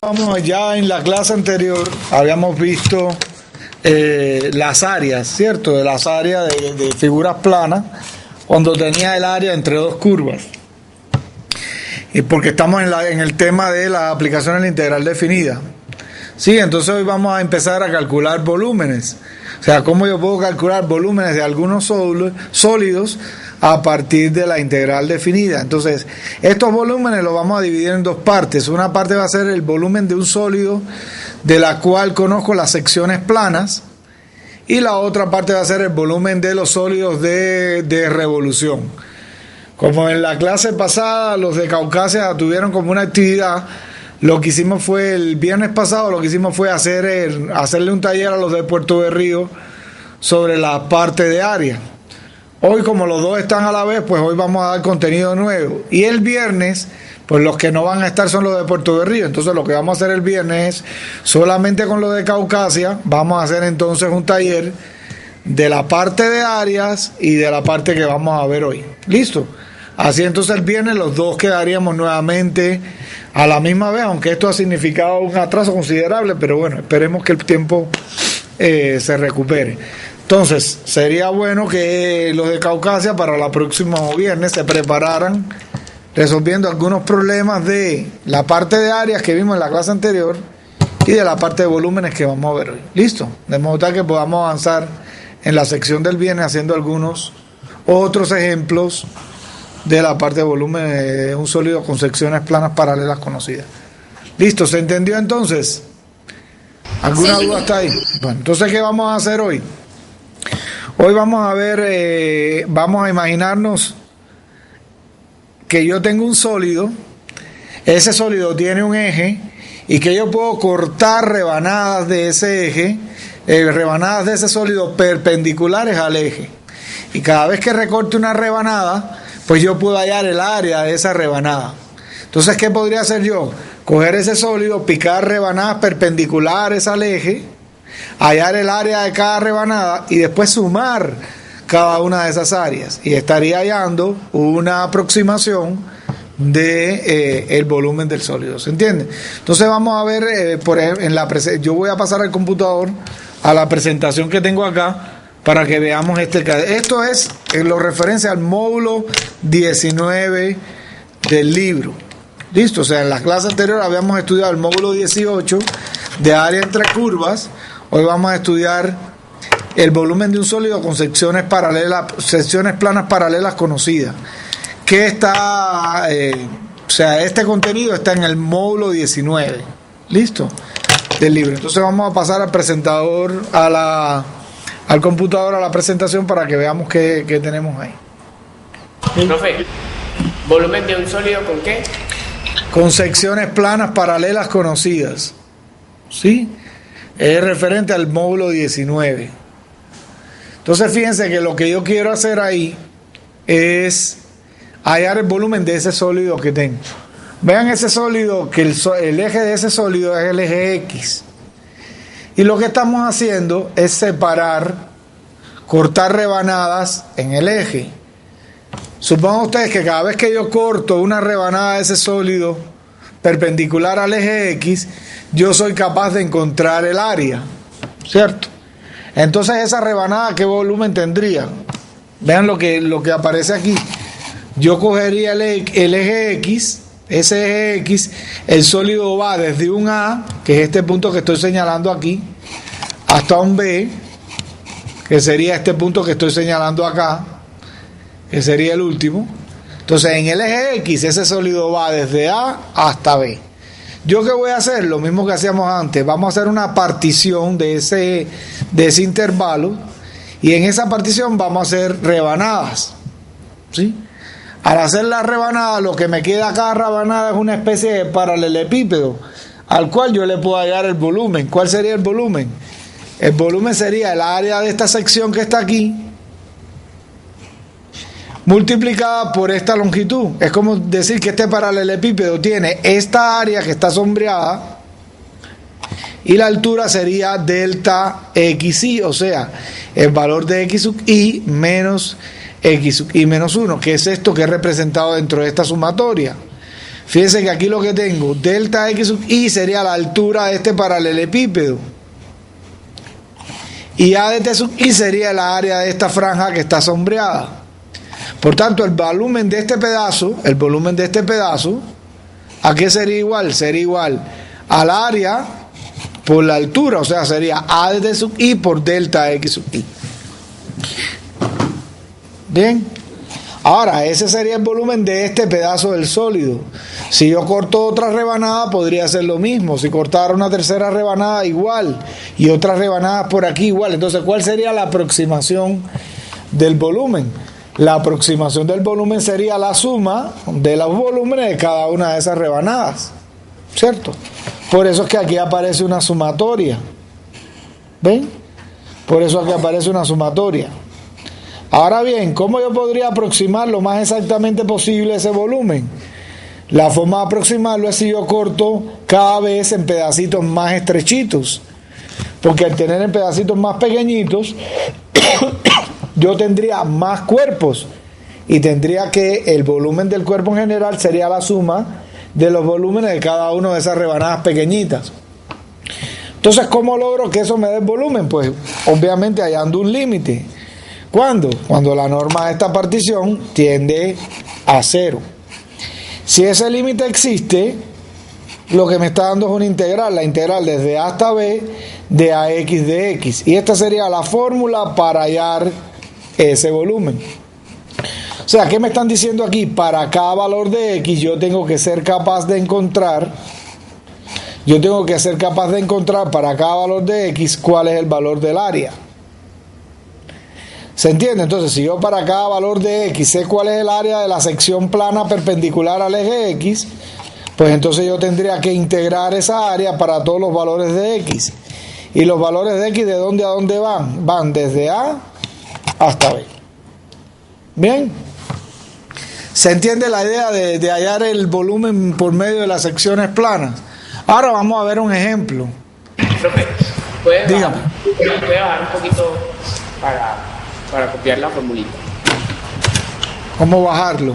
Vamos, ya en la clase anterior habíamos visto las áreas, ¿cierto? De las áreas de figuras planas, cuando tenía el área entre dos curvas. Y porque estamos en el tema de la aplicación de la integral definida. Sí, entonces hoy vamos a empezar a calcular volúmenes. O sea, cómo yo puedo calcular volúmenes de algunos sólidos a partir de la integral definida. Entonces, estos volúmenes los vamos a dividir en dos partes. Una parte va a ser el volumen de un sólido de la cual conozco las secciones planas, y la otra parte va a ser el volumen de los sólidos de revolución. Como en la clase pasada los de Caucasia tuvieron como una actividad, lo que hicimos fue el viernes pasado, lo que hicimos fue hacerle un taller a los de Puerto Berrío sobre la parte de área. Hoy, como los dos están a la vez, pues hoy vamos a dar contenido nuevo. Y el viernes, pues los que no van a estar son los de Puerto Berrío. Entonces lo que vamos a hacer el viernes es solamente con los de Caucasia. Vamos a hacer entonces un taller de la parte de áreas y de la parte que vamos a ver hoy. ¿Listo? Así entonces el viernes los dos quedaríamos nuevamente a la misma vez, aunque esto ha significado un atraso considerable, pero bueno, esperemos que el tiempo se recupere. Entonces, sería bueno que los de Caucasia para el próximo viernes se prepararan resolviendo algunos problemas de la parte de áreas que vimos en la clase anterior y de la parte de volúmenes que vamos a ver hoy. ¿Listo? De modo tal que podamos avanzar en la sección del viernes haciendo algunos otros ejemplos de la parte de volumen de un sólido con secciones planas paralelas conocidas. ¿Listo? ¿Se entendió entonces? ¿Alguna duda hasta ahí? Bueno, entonces, ¿qué vamos a hacer hoy? Hoy vamos a ver, vamos a imaginarnos que yo tengo un sólido, ese sólido tiene un eje y que yo puedo cortar rebanadas de ese eje, rebanadas de ese sólido perpendiculares al eje. Y cada vez que recorte una rebanada, pues yo puedo hallar el área de esa rebanada. Entonces, ¿qué podría hacer yo? Coger ese sólido, picar rebanadas perpendiculares al eje, hallar el área de cada rebanada y después sumar cada una de esas áreas, y estaría hallando una aproximación de el volumen del sólido. ¿Se entiende? Entonces vamos a ver, por ejemplo, yo voy a pasar al computador a la presentación que tengo acá para que veamos este caso. Esto es en lo referencia al módulo 19 del libro. Listo, o sea, en la clase anterior habíamos estudiado el módulo 18 de área entre curvas. Hoy vamos a estudiar el volumen de un sólido con secciones planas paralelas conocidas. Que está, o sea, este contenido está en el módulo 19, ¿listo? Del libro. Entonces vamos a pasar al presentador, al computador, a la presentación para que veamos qué tenemos ahí. Profe, ¿volumen de un sólido con qué? Con secciones planas paralelas conocidas, ¿sí? Es referente al módulo 19. Entonces fíjense que lo que yo quiero hacer ahí es hallar el volumen de ese sólido que tengo. Vean ese sólido, que el eje de ese sólido es el eje X. Y lo que estamos haciendo es separar, cortar rebanadas en el eje. Supongan ustedes que cada vez que yo corto una rebanada de ese sólido perpendicular al eje X, yo soy capaz de encontrar el área, ¿cierto? Entonces esa rebanada, ¿qué volumen tendría? Vean lo que aparece aquí. Yo cogería el eje X, ese eje X, el sólido va desde un A, que es este punto que estoy señalando aquí, hasta un B, que sería este punto que estoy señalando acá, que sería el último. Entonces en el eje X ese sólido va desde A hasta B. ¿Yo qué voy a hacer? Lo mismo que hacíamos antes. Vamos a hacer una partición de ese intervalo, y en esa partición vamos a hacer rebanadas, ¿sí? Al hacer la rebanada, lo que me queda a cada rebanada es una especie de paralelepípedo al cual yo le puedo hallar el volumen. ¿Cuál sería el volumen? El volumen sería el área de esta sección que está aquí multiplicada por esta longitud. Es como decir que este paralelepípedo tiene esta área que está sombreada y la altura sería delta xy, o sea, el valor de x sub y menos x sub y menos 1, que es esto que es representado dentro de esta sumatoria. Fíjense que aquí lo que tengo, delta X sub I sería la altura de este paralelepípedo. Y A de T sub I sería la área de esta franja que está sombreada. Por tanto, el volumen de este pedazo, ¿a qué sería igual? Sería igual al área por la altura, o sea, sería A de T sub I por delta X sub I. Bien. Ahora, ese sería el volumen de este pedazo del sólido. Si yo corto otra rebanada, podría ser lo mismo. Si cortara una tercera rebanada, igual. Y otras rebanadas por aquí, igual. Entonces, ¿cuál sería la aproximación del volumen? La aproximación del volumen sería la suma de los volúmenes de cada una de esas rebanadas. ¿Cierto? Por eso es que aquí aparece una sumatoria. ¿Ven? Por eso aquí aparece una sumatoria. Ahora bien, ¿cómo yo podría aproximar lo más exactamente posible ese volumen? La forma de aproximarlo es si yo corto cada vez en pedacitos más estrechitos. Porque al tener en pedacitos más pequeñitos, yo tendría más cuerpos. Y tendría que el volumen del cuerpo en general sería la suma de los volúmenes de cada una de esas rebanadas pequeñitas. Entonces, ¿cómo logro que eso me dé volumen? Pues obviamente hallando un límite. ¿Cuándo? Cuando la norma de esta partición tiende a 0. Si ese límite existe, lo que me está dando es una integral, la integral desde A hasta B de AX de X. Y esta sería la fórmula para hallar ese volumen. O sea, ¿qué me están diciendo aquí? Para cada valor de X yo tengo que ser capaz de encontrar, para cada valor de X cuál es el valor del área. ¿Se entiende? Entonces, si yo para cada valor de X sé cuál es el área de la sección plana perpendicular al eje X, pues entonces yo tendría que integrar esa área para todos los valores de X. Y los valores de X, ¿de dónde a dónde van? Van desde A hasta B. ¿Bien? ¿Se entiende la idea de hallar el volumen por medio de las secciones planas? Ahora vamos a ver un ejemplo. Profe, ¿puede Dígame. bajar un poquito para copiar la formulita? ¿Cómo bajarlo?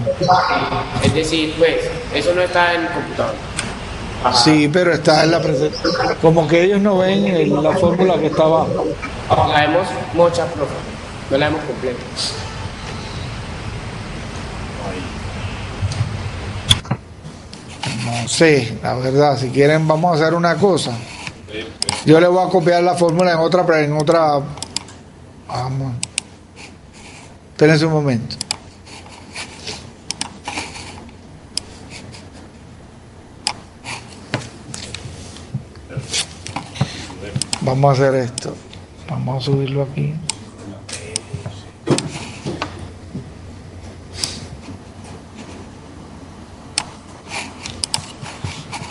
Es decir, pues, eso no está en el computador. Sí, pero está en la presentación. Como que ellos no ven la fórmula que está abajo. La vemos mocha, profe. No la vemos completa. No sé, la verdad. Si quieren, vamos a hacer una cosa. Yo le voy a copiar la fórmula en otra. Vamos. Espérense un momento. Vamos a hacer esto. Vamos a subirlo aquí.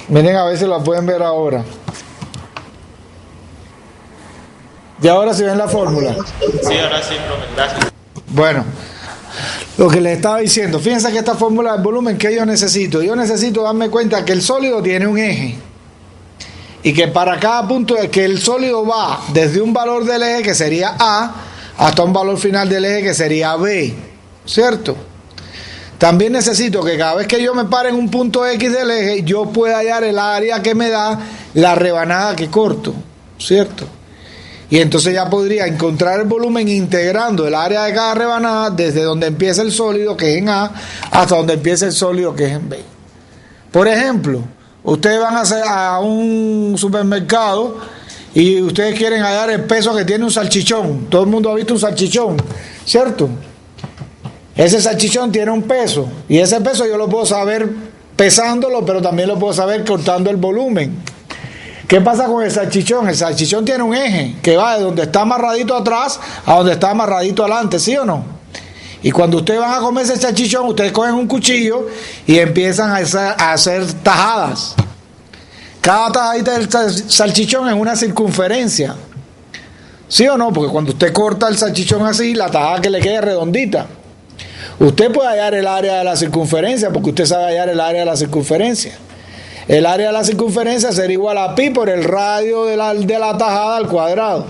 Miren a ver si la pueden ver ahora. ¿Y ahora sí ven la fórmula? Sí, ahora sí, profe, gracias. Bueno, lo que les estaba diciendo, fíjense que esta fórmula del volumen que yo necesito darme cuenta que el sólido tiene un eje y que para cada punto de que el sólido va desde un valor del eje que sería A hasta un valor final del eje que sería B, ¿cierto? También necesito que cada vez que yo me pare en un punto X del eje yo pueda hallar el área que me da la rebanada que corto, ¿cierto? Y entonces ya podría encontrar el volumen integrando el área de cada rebanada desde donde empieza el sólido, que es en A, hasta donde empieza el sólido, que es en B. Por ejemplo, ustedes van a un supermercado y ustedes quieren hallar el peso que tiene un salchichón. Todo el mundo ha visto un salchichón, ¿cierto? Ese salchichón tiene un peso y ese peso yo lo puedo saber pesándolo, pero también lo puedo saber cortando el volumen. ¿Qué pasa con el salchichón? El salchichón tiene un eje que va de donde está amarradito atrás a donde está amarradito adelante, ¿sí o no? Y cuando ustedes van a comer ese salchichón, ustedes cogen un cuchillo y empiezan a hacer tajadas. Cada tajadita del salchichón es una circunferencia, ¿sí o no? Porque cuando usted corta el salchichón así, la tajada que le quede redondita. Usted puede hallar el área de la circunferencia porque usted sabe hallar el área de la circunferencia. El área de la circunferencia será igual a pi por el radio de la tajada al cuadrado.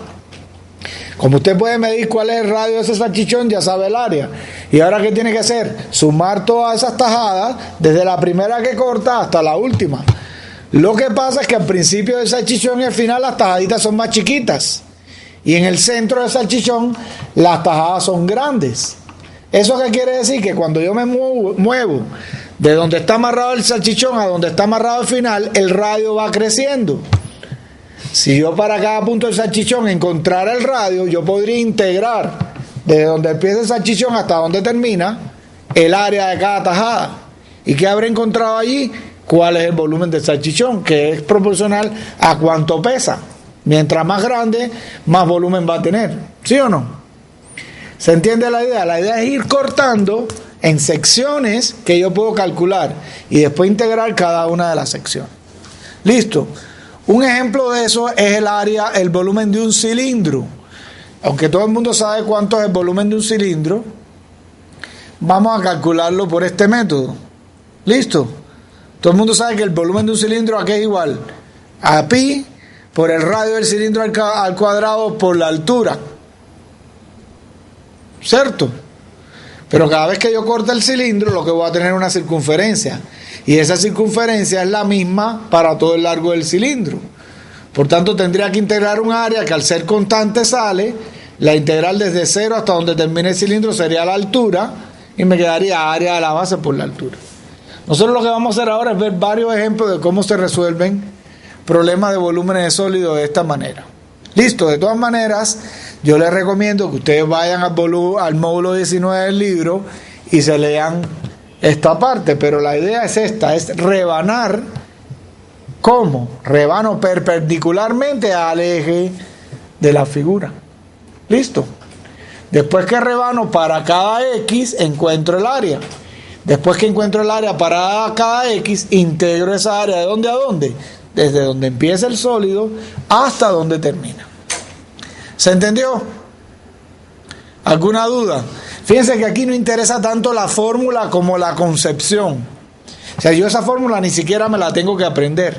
Como usted puede medir cuál es el radio de ese salchichón, ya sabe el área. Y ahora, ¿qué tiene que hacer? Sumar todas esas tajadas, desde la primera que corta hasta la última. Lo que pasa es que al principio del salchichón y al final las tajaditas son más chiquitas. Y en el centro del salchichón las tajadas son grandes. ¿Eso qué quiere decir? Que cuando yo me muevo de donde está amarrado el salchichón a donde está amarrado el final, el radio va creciendo. Si yo para cada punto del salchichón encontrara el radio, yo podría integrar desde donde empieza el salchichón hasta donde termina el área de cada tajada. ¿Y qué habré encontrado allí? ¿Cuál es el volumen del salchichón? Que es proporcional a cuánto pesa. Mientras más grande, más volumen va a tener. ¿Sí o no? ¿Se entiende la idea? La idea es ir cortando en secciones que yo puedo calcular y después integrar cada una de las secciones. Listo. Un ejemplo de eso es el área, el volumen de un cilindro. Aunque todo el mundo sabe cuánto es el volumen de un cilindro, vamos a calcularlo por este método. ¿Listo? Todo el mundo sabe que el volumen de un cilindro ¿a qué es igual? A pi por el radio del cilindro al cuadrado por la altura. ¿Cierto? Pero cada vez que yo corte el cilindro, lo que voy a tener es una circunferencia. Y esa circunferencia es la misma para todo el largo del cilindro. Por tanto, tendría que integrar un área que al ser constante sale. La integral desde cero hasta donde termine el cilindro sería la altura. Y me quedaría área de la base por la altura. Nosotros lo que vamos a hacer ahora es ver varios ejemplos de cómo se resuelven problemas de volúmenes de sólido de esta manera. Listo, de todas maneras, yo les recomiendo que ustedes vayan al módulo 19 del libro y se lean esta parte, pero la idea es esta, es rebanar. ¿Cómo? Rebano perpendicularmente al eje de la figura. Listo. Después que rebano para cada X, encuentro el área. Después que encuentro el área para cada X, integro esa área. ¿De dónde a dónde? Desde donde empieza el sólido hasta donde termina. ¿Se entendió? ¿Alguna duda? Fíjense que aquí no interesa tanto la fórmula como la concepción. O sea, yo esa fórmula ni siquiera me la tengo que aprender.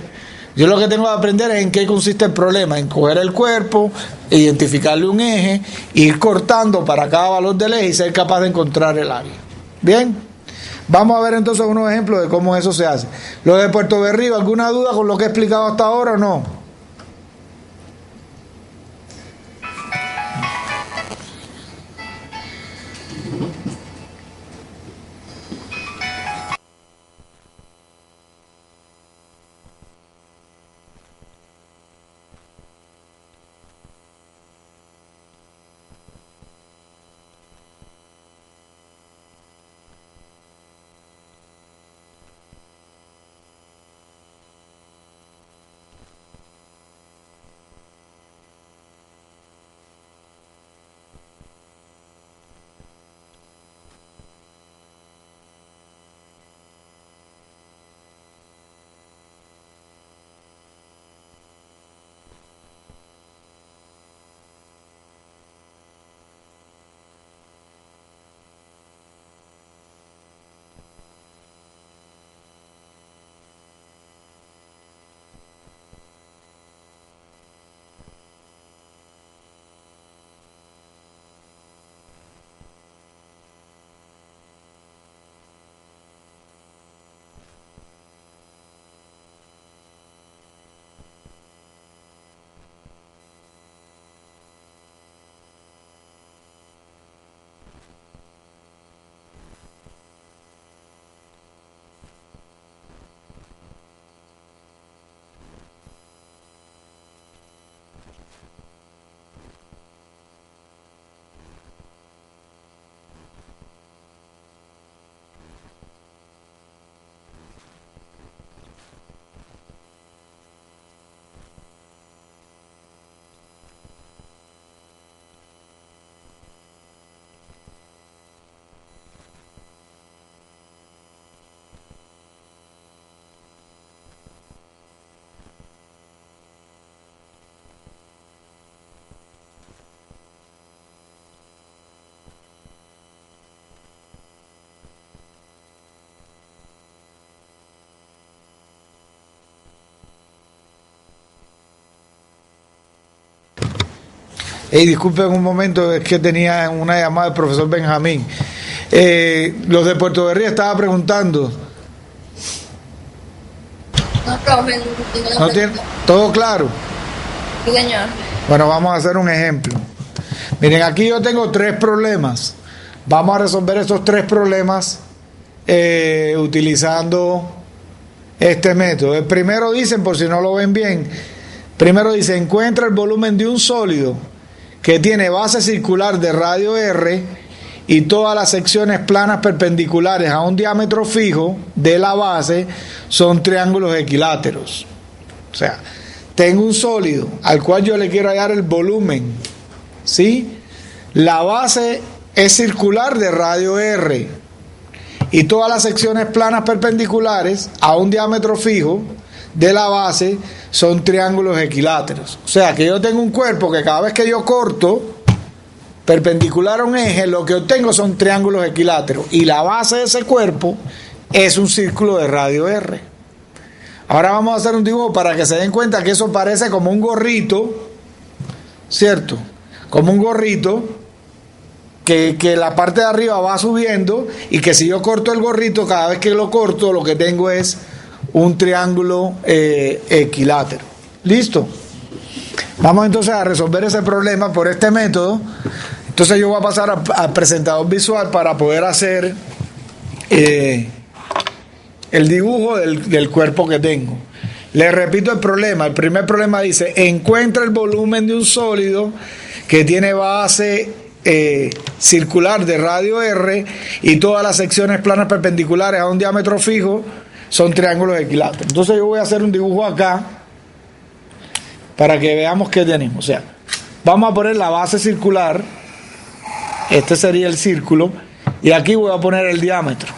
Yo lo que tengo que aprender es en qué consiste el problema, en coger el cuerpo, identificarle un eje, ir cortando para cada valor del eje y ser capaz de encontrar el área. ¿Bien? Vamos a ver entonces unos ejemplos de cómo eso se hace. Lo de Puerto Berrío, ¿alguna duda con lo que he explicado hasta ahora o no? Disculpen un momento, es que tenía una llamada del profesor Benjamín. Los de Puerto Berrío estaba preguntando. No, profe, ¿No tiene todo claro? Sí, señor. Bueno, vamos a hacer un ejemplo. Miren, aquí yo tengo 3 problemas. Vamos a resolver estos 3 problemas utilizando este método. El primero dicen, por si no lo ven bien, primero dice, encuentra el volumen de un sólido que tiene base circular de radio R y todas las secciones planas perpendiculares a un diámetro fijo de la base son triángulos equiláteros. O sea, tengo un sólido al cual yo le quiero hallar el volumen, ¿sí? La base es circular de radio R y todas las secciones planas perpendiculares a un diámetro fijo de la base son triángulos equiláteros. O sea, que yo tengo un cuerpo que cada vez que yo corto perpendicular a un eje, lo que obtengo son triángulos equiláteros y la base de ese cuerpo es un círculo de radio R. Ahora vamos a hacer un dibujo para que se den cuenta que eso parece como un gorrito, ¿cierto? Como un gorrito que la parte de arriba va subiendo y que si yo corto el gorrito, cada vez que lo corto, lo que tengo es un triángulo equilátero. ¿Listo? Vamos entonces a resolver ese problema por este método. Entonces yo voy a pasar al presentador visual para poder hacer el dibujo del cuerpo que tengo. Les repito el problema. El primer problema dice, encuentra el volumen de un sólido que tiene base circular de radio R y todas las secciones planas perpendiculares a un diámetro fijo son triángulos equiláteros. Entonces yo voy a hacer un dibujo acá para que veamos qué tenemos. O sea, vamos a poner la base circular, este sería el círculo, y aquí voy a poner el diámetro.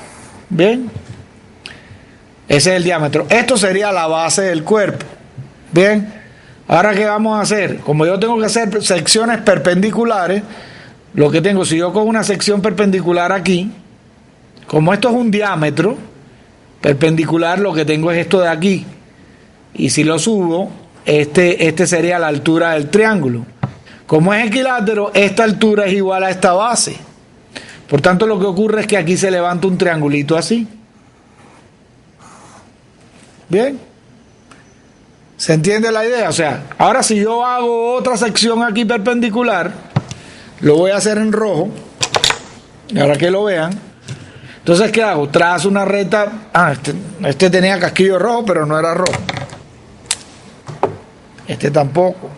¿Bien? Ese es el diámetro. Esto sería la base del cuerpo. ¿Bien? Ahora, ¿qué vamos a hacer? Como yo tengo que hacer secciones perpendiculares, lo que tengo, si yo cojo una sección perpendicular aquí, como esto es un diámetro perpendicular, lo que tengo es esto de aquí. Y si lo subo, este sería la altura del triángulo. Como es equilátero, esta altura es igual a esta base. Por tanto, lo que ocurre es que aquí se levanta un triangulito así. ¿Bien? ¿Se entiende la idea? O sea, ahora si yo hago otra sección aquí perpendicular, lo voy a hacer en rojo, y ahora que lo vean. Entonces, ¿qué hago? Trazo una recta. Este tenía casquillo rojo, pero no era rojo. Este tampoco.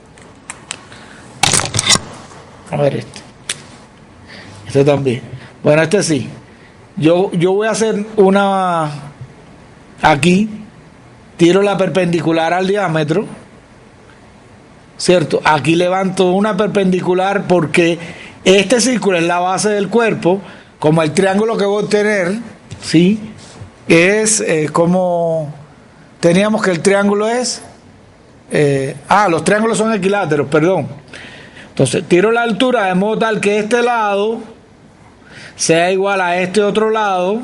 A ver este también. Bueno, este sí. Yo voy a hacer una aquí, tiro la perpendicular al diámetro, ¿cierto? Aquí levanto una perpendicular porque este círculo es la base del cuerpo, como el triángulo que voy a obtener, ¿sí? Es como teníamos que el triángulo es los triángulos son equiláteros, perdón. Entonces tiro la altura de modo tal que este lado sea igual a este otro lado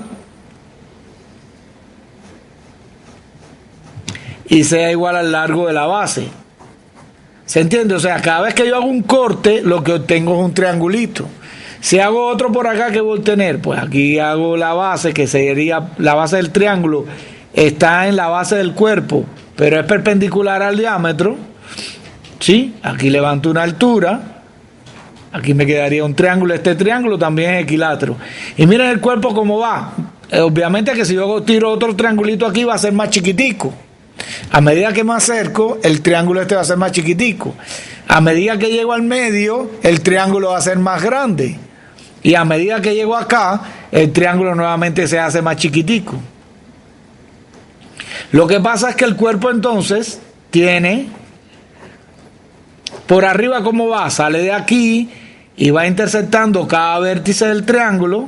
y sea igual al largo de la base. ¿Se entiende? O sea, cada vez que yo hago un corte, lo que obtengo es un triangulito. Si hago otro por acá, ¿qué voy a obtener? Pues aquí hago la base, que sería la base del triángulo, está en la base del cuerpo, pero es perpendicular al diámetro. ¿Sí? Aquí levanto una altura, aquí me quedaría un triángulo, este triángulo también es equilátero. Y miren el cuerpo cómo va. Obviamente que si yo tiro otro triangulito aquí va a ser más chiquitico. A medida que me acerco, el triángulo este va a ser más chiquitico. A medida que llego al medio, el triángulo va a ser más grande. Y a medida que llego acá, el triángulo nuevamente se hace más chiquitico. Lo que pasa es que el cuerpo entonces tiene, por arriba ¿cómo va? Sale de aquí y va interceptando cada vértice del triángulo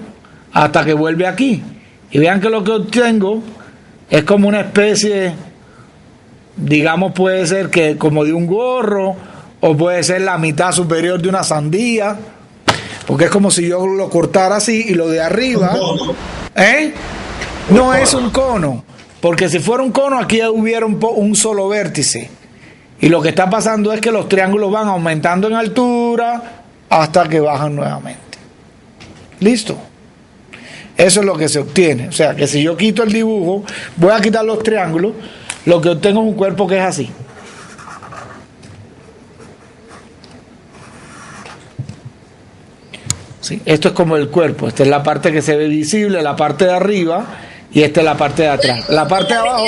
hasta que vuelve aquí. Y vean que lo que obtengo es como una especie, digamos, puede ser que como de un gorro, o puede ser la mitad superior de una sandía, porque es como si yo lo cortara así y lo de arriba, no es un cono, porque si fuera un cono aquí hubiera un solo vértice Y lo que está pasando es que los triángulos van aumentando en altura hasta que bajan nuevamente. ¿Listo? Eso es lo que se obtiene. O sea, que si yo quito el dibujo, voy a quitar los triángulos, lo que obtengo es un cuerpo que es así. ¿Sí? Esto es como el cuerpo. Esta es la parte que se ve visible, la parte de arriba, y esta es la parte de atrás. La parte de abajo...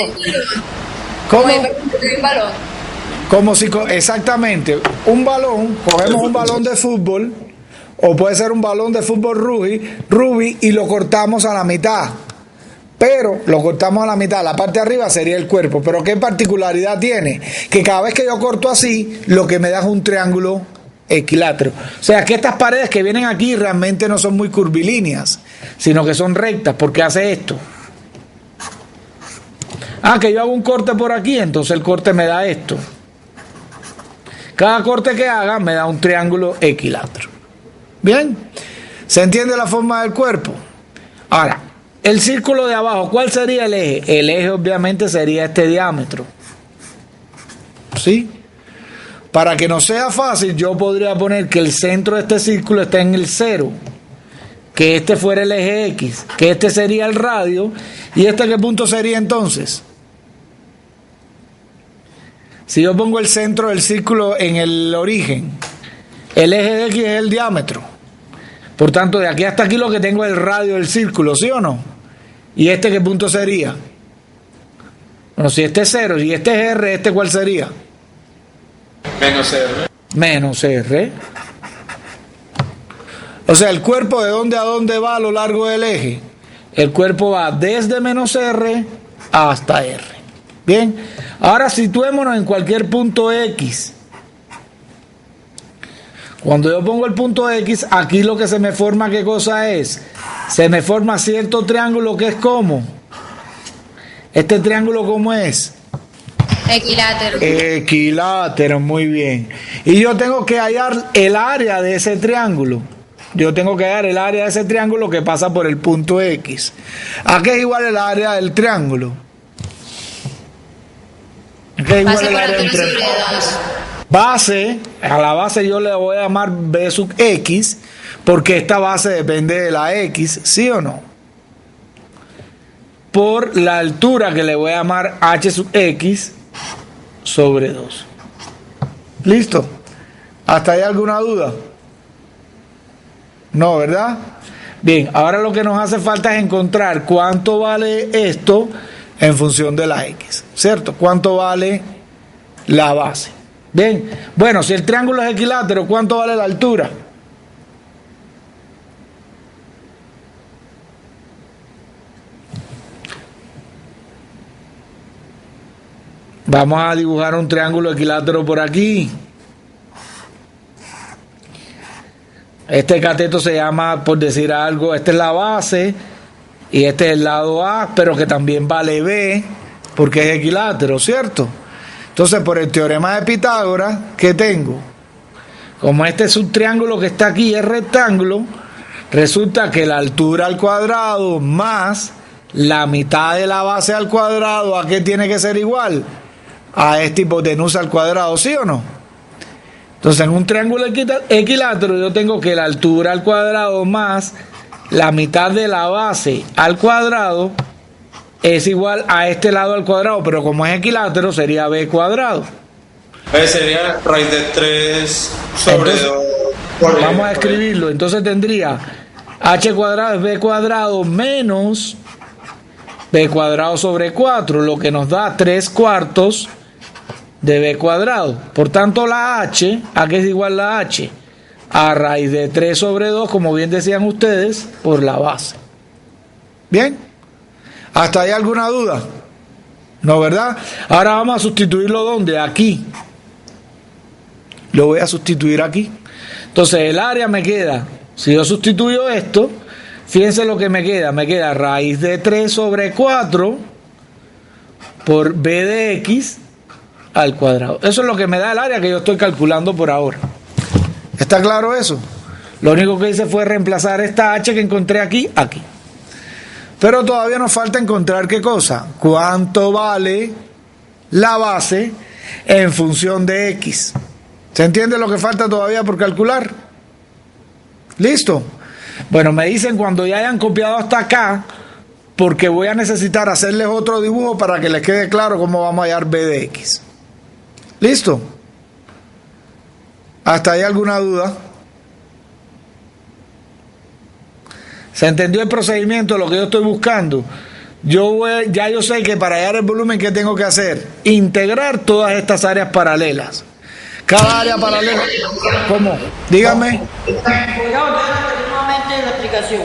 ¿Cómo? Como si... Exactamente. Un balón, cogemos un balón de fútbol, o puede ser un balón de fútbol Rubí, y lo cortamos a la mitad. Pero lo cortamos a la mitad. La parte de arriba sería el cuerpo. Pero ¿qué particularidad tiene? Que cada vez que yo corto así, lo que me da es un triángulo equilátero. O sea que estas paredes que vienen aquí realmente no son muy curvilíneas, sino que son rectas, porque hace esto. Que yo hago un corte por aquí, entonces el corte me da esto. Cada corte que haga me da un triángulo equilátero. ¿Bien? ¿Se entiende la forma del cuerpo? Ahora, el círculo de abajo, ¿cuál sería el eje? El eje obviamente sería este diámetro. ¿Sí? Para que no sea fácil, yo podría poner que el centro de este círculo está en el 0, que este fuera el eje X, que este sería el radio, y este ¿qué punto sería entonces? Si yo pongo el centro del círculo en el origen, el eje X es el diámetro. Por tanto, de aquí hasta aquí lo que tengo es el radio del círculo, ¿sí o no? ¿Y este qué punto sería? Bueno, si este es 0 y este es R, ¿este cuál sería? Menos R. Menos R. O sea, el cuerpo ¿de dónde a dónde va a lo largo del eje? El cuerpo va desde menos R hasta R. Bien, ahora situémonos en cualquier punto X. Cuando yo pongo el punto X, aquí lo que se me forma, ¿qué cosa es? Se me forma cierto triángulo que es como. ¿Este triángulo cómo es? Equilátero. Equilátero, muy bien. Y yo tengo que hallar el área de ese triángulo. Yo tengo que hallar el área de ese triángulo que pasa por el punto X. ¿A qué es igual el área del triángulo? ¿A qué es igual el área del triángulo? Base, a la base yo le voy a llamar B sub X, porque esta base depende de la X, ¿sí o no? Por la altura que le voy a llamar H sub X sobre 2. ¿Listo? ¿Hasta ahí alguna duda? No, ¿verdad? Bien, ahora lo que nos hace falta es encontrar cuánto vale esto en función de la X, ¿cierto? ¿Cuánto vale la base? Bien, bueno, si el triángulo es equilátero, ¿cuánto vale la altura? Vamos a dibujar un triángulo equilátero por aquí. Este cateto se llama, por decir algo, esta es la base y este es el lado A, pero que también vale B porque es equilátero, ¿cierto? Entonces, por el teorema de Pitágoras, ¿qué tengo? Como este subtriángulo que está aquí es rectángulo, resulta que la altura al cuadrado más la mitad de la base al cuadrado, ¿a qué tiene que ser igual? A esta hipotenusa al cuadrado, ¿sí o no? Entonces, en un triángulo equilátero yo tengo que la altura al cuadrado más la mitad de la base al cuadrado es igual a este lado al cuadrado, pero como es equilátero sería b cuadrado. Sería raíz de 3 sobre Entonces, 2. Vamos a escribirlo. Entonces tendría h cuadrado es b cuadrado menos b cuadrado sobre 4, lo que nos da 3/4 de b cuadrado. Por tanto, la h, ¿a qué es igual la h? A raíz de 3 sobre 2, como bien decían ustedes, por la base. ¿Bien? ¿Hasta ahí alguna duda? No, ¿verdad? Ahora vamos a sustituirlo ¿dónde? Aquí. Lo voy a sustituir aquí. Entonces el área me queda, si yo sustituyo esto, fíjense lo que me queda raíz de 3 sobre 4 por b de x al cuadrado. Eso es lo que me da el área que yo estoy calculando por ahora. ¿Está claro eso? Lo único que hice fue reemplazar esta h que encontré aquí. Pero todavía nos falta encontrar ¿qué cosa? ¿Cuánto vale la base en función de X. ¿Se entiende lo que falta todavía por calcular? ¿Listo? Bueno, me dicen cuando ya hayan copiado hasta acá, porque voy a necesitar hacerles otro dibujo para que les quede claro cómo vamos a hallar B de X. ¿Listo? ¿Hasta ahí alguna duda? ¿Se entendió el procedimiento, lo que yo estoy buscando? Ya yo sé que para hallar el volumen, ¿qué tengo que hacer? Integrar todas estas áreas paralelas. Cada área paralela... ¿Cómo? Dígame. ¿Podría volver a repetir nuevamente la explicación?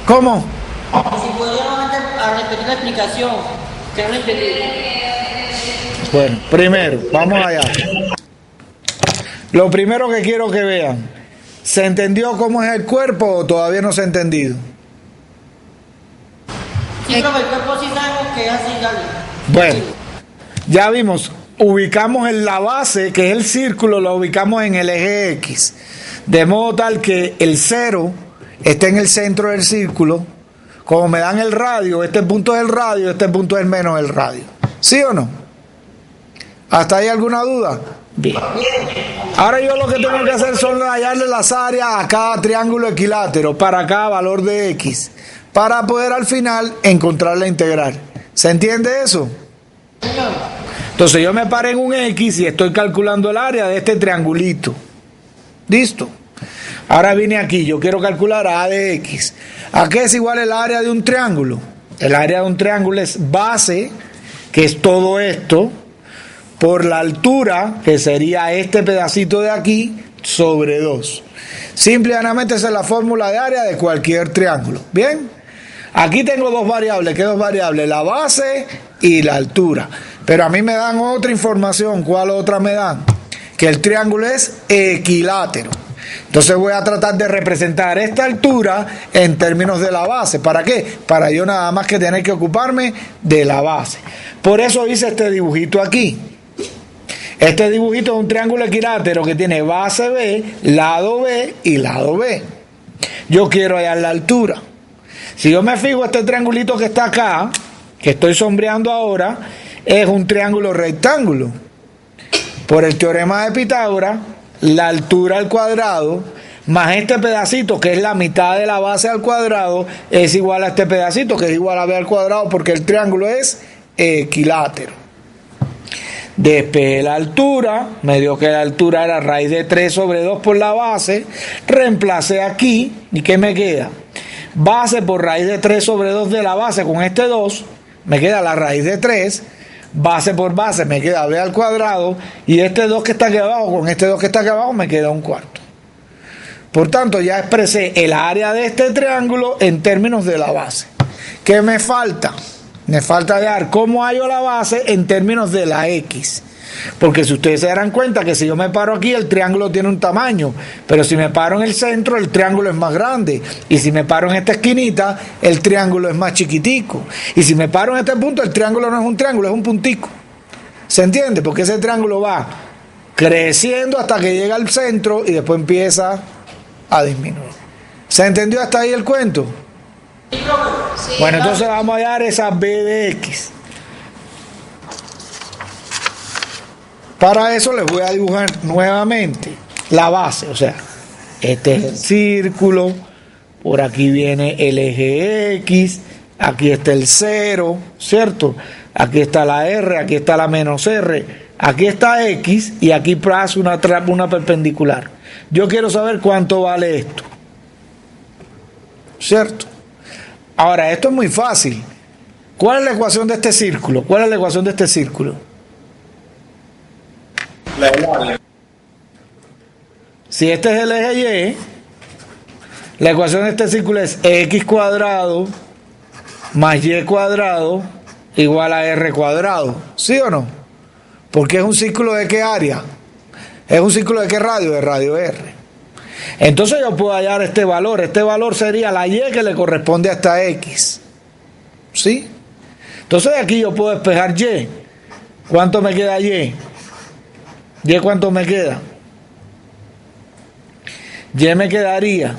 ¿Cómo? Si podría nuevamente a repetir la explicación, que no lo entendí. Bueno, primero, vamos allá. Lo primero que quiero que vean, ¿se entendió cómo es el cuerpo o todavía no se ha entendido? Sí, pero el cuerpo sí sabemos que es así, dale. Bueno, ya vimos, ubicamos en la base, que es el círculo, lo ubicamos en el eje X, de modo tal que el 0 esté en el centro del círculo. Como me dan el radio, este punto es el radio, este punto es menos el radio. ¿Sí o no? ¿Hasta ahí alguna duda? Bien. Ahora yo lo que tengo que hacer son hallarle las áreas a cada triángulo equilátero para cada valor de X, para poder al final encontrar la integral. ¿Se entiende eso? Entonces yo me paré en un X y estoy calculando el área de este triangulito. ¿Listo? Ahora vine aquí, yo quiero calcular A de X. ¿A qué es igual el área de un triángulo? El área de un triángulo es base, que es todo esto, por la altura, que sería este pedacito de aquí, sobre 2. Simple y llanamente esa es la fórmula de área de cualquier triángulo. ¿Bien? Aquí tengo dos variables. ¿Qué dos variables? La base y la altura. Pero a mí me dan otra información. ¿Cuál otra me dan? Que el triángulo es equilátero. Entonces voy a tratar de representar esta altura en términos de la base. ¿Para qué? Para yo nada más que tener que ocuparme de la base. Por eso hice este dibujito aquí. Este dibujito es un triángulo equilátero que tiene base B, lado B y lado B. Yo quiero hallar la altura. Si yo me fijo, este triangulito que está acá, que estoy sombreando ahora, es un triángulo rectángulo. Por el teorema de Pitágoras, la altura al cuadrado más este pedacito, que es la mitad de la base al cuadrado, es igual a este pedacito, que es igual a B al cuadrado, porque el triángulo es equilátero. Despejé la altura, me dio que la altura era raíz de 3 sobre 2 por la base, reemplacé aquí, ¿y qué me queda? Base por raíz de 3 sobre 2 de la base con este 2, me queda la raíz de 3, base por base me queda B al cuadrado, y este 2 que está aquí abajo con este 2 que está aquí abajo me queda un cuarto. Por tanto, ya expresé el área de este triángulo en términos de la base. ¿Qué me falta? Me falta hallar cómo hallo la base en términos de la X. Porque si ustedes se darán cuenta que si yo me paro aquí, el triángulo tiene un tamaño. Pero si me paro en el centro, el triángulo es más grande. Y si me paro en esta esquinita, el triángulo es más chiquitico. Y si me paro en este punto, el triángulo no es un triángulo, es un puntico. ¿Se entiende? Porque ese triángulo va creciendo hasta que llega al centro y después empieza a disminuir. ¿Se entendió hasta ahí el cuento? Sí. Bueno, entonces vamos a hallar esa B de X. Para eso les voy a dibujar nuevamente la base, o sea, este es el círculo, por aquí viene el eje X, aquí está el 0, ¿cierto? Aquí está la R, aquí está la menos R, aquí está X y aquí hace una perpendicular. Yo quiero saber cuánto vale esto, ¿cierto? Ahora, esto es muy fácil. ¿Cuál es la ecuación de este círculo? ¿Cuál es la ecuación de este círculo? La área. Si este es el eje Y, la ecuación de este círculo es X cuadrado más Y cuadrado igual a R cuadrado. ¿Sí o no? Porque es un círculo de qué área. Es un círculo de qué radio, de radio R. Entonces yo puedo hallar este valor sería la Y que le corresponde a esta X. ¿Sí? Entonces de aquí yo puedo despejar Y. ¿Cuánto me queda Y? ¿Y cuánto me queda? Y me quedaría,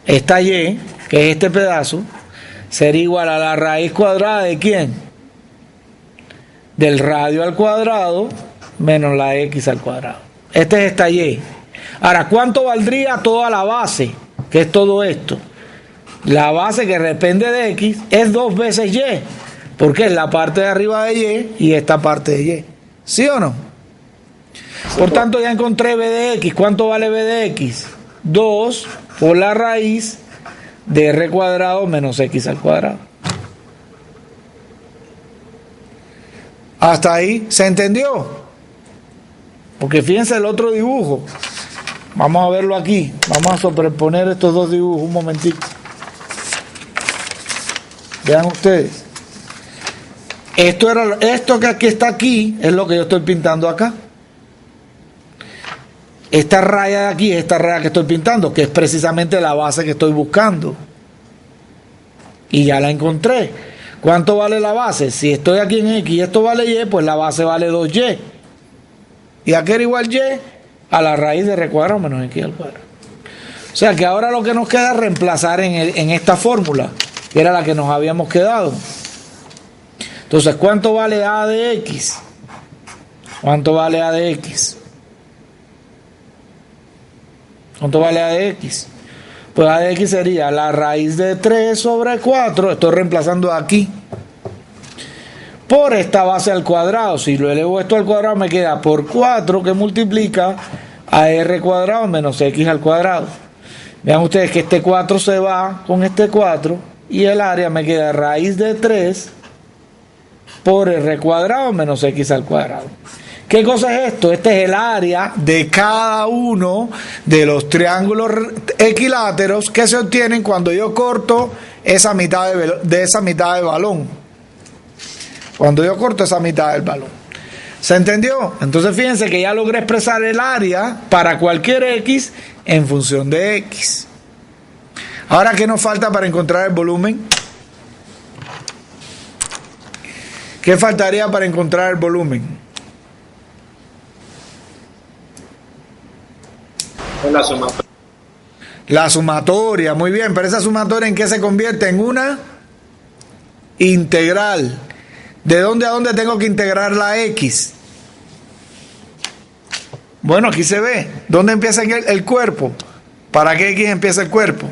esta Y, que es este pedazo, sería igual a la raíz cuadrada de ¿quién? Del radio al cuadrado menos la x al cuadrado. Este es esta y. Ahora, ¿cuánto valdría toda la base? Que es todo esto. La base que depende de x es 2 veces y, porque es la parte de arriba de y esta parte de y. ¿Sí o no? Por tanto, ya encontré b de x. ¿Cuánto vale b de x? 2 por la raíz de r cuadrado menos x al cuadrado. ¿Hasta ahí se entendió? Porque fíjense el otro dibujo. Vamos a verlo aquí. Vamos a sobreponer estos dos dibujos un momentito. Vean ustedes. Esto que aquí está aquí es lo que yo estoy pintando acá. Esta raya de aquí es esta raya que estoy pintando, que es precisamente la base que estoy buscando. Y ya la encontré. ¿Cuánto vale la base? Si estoy aquí en x y esto vale y, pues la base vale 2y. ¿Y a qué era igual y? A la raíz de r cuadrado menos x al cuadrado. O sea que ahora lo que nos queda es reemplazar en esta fórmula, que era la que nos habíamos quedado. Entonces, ¿cuánto vale a de x? ¿Cuánto vale a de x? ¿Cuánto vale a de x? Pues a de x sería la raíz de 3 sobre 4, estoy reemplazando aquí, por esta base al cuadrado. Si lo elevo esto al cuadrado me queda por 4 que multiplica a r cuadrado menos x al cuadrado. Vean ustedes que este 4 se va con este 4 y el área me queda raíz de 3 por r cuadrado menos x al cuadrado. ¿Qué cosa es esto? Este es el área de cada uno de los triángulos equiláteros que se obtienen cuando yo corto esa mitad de esa mitad del balón. Cuando yo corto esa mitad del balón. ¿Se entendió? Entonces fíjense que ya logré expresar el área para cualquier x en función de x. Ahora, ¿qué nos falta para encontrar el volumen? ¿Qué faltaría para encontrar el volumen? La sumatoria. La sumatoria, muy bien, pero esa sumatoria ¿en qué se convierte? En una integral. ¿De dónde a dónde tengo que integrar la x? Bueno, aquí se ve. ¿Dónde empieza el cuerpo? ¿Para qué x empieza el cuerpo?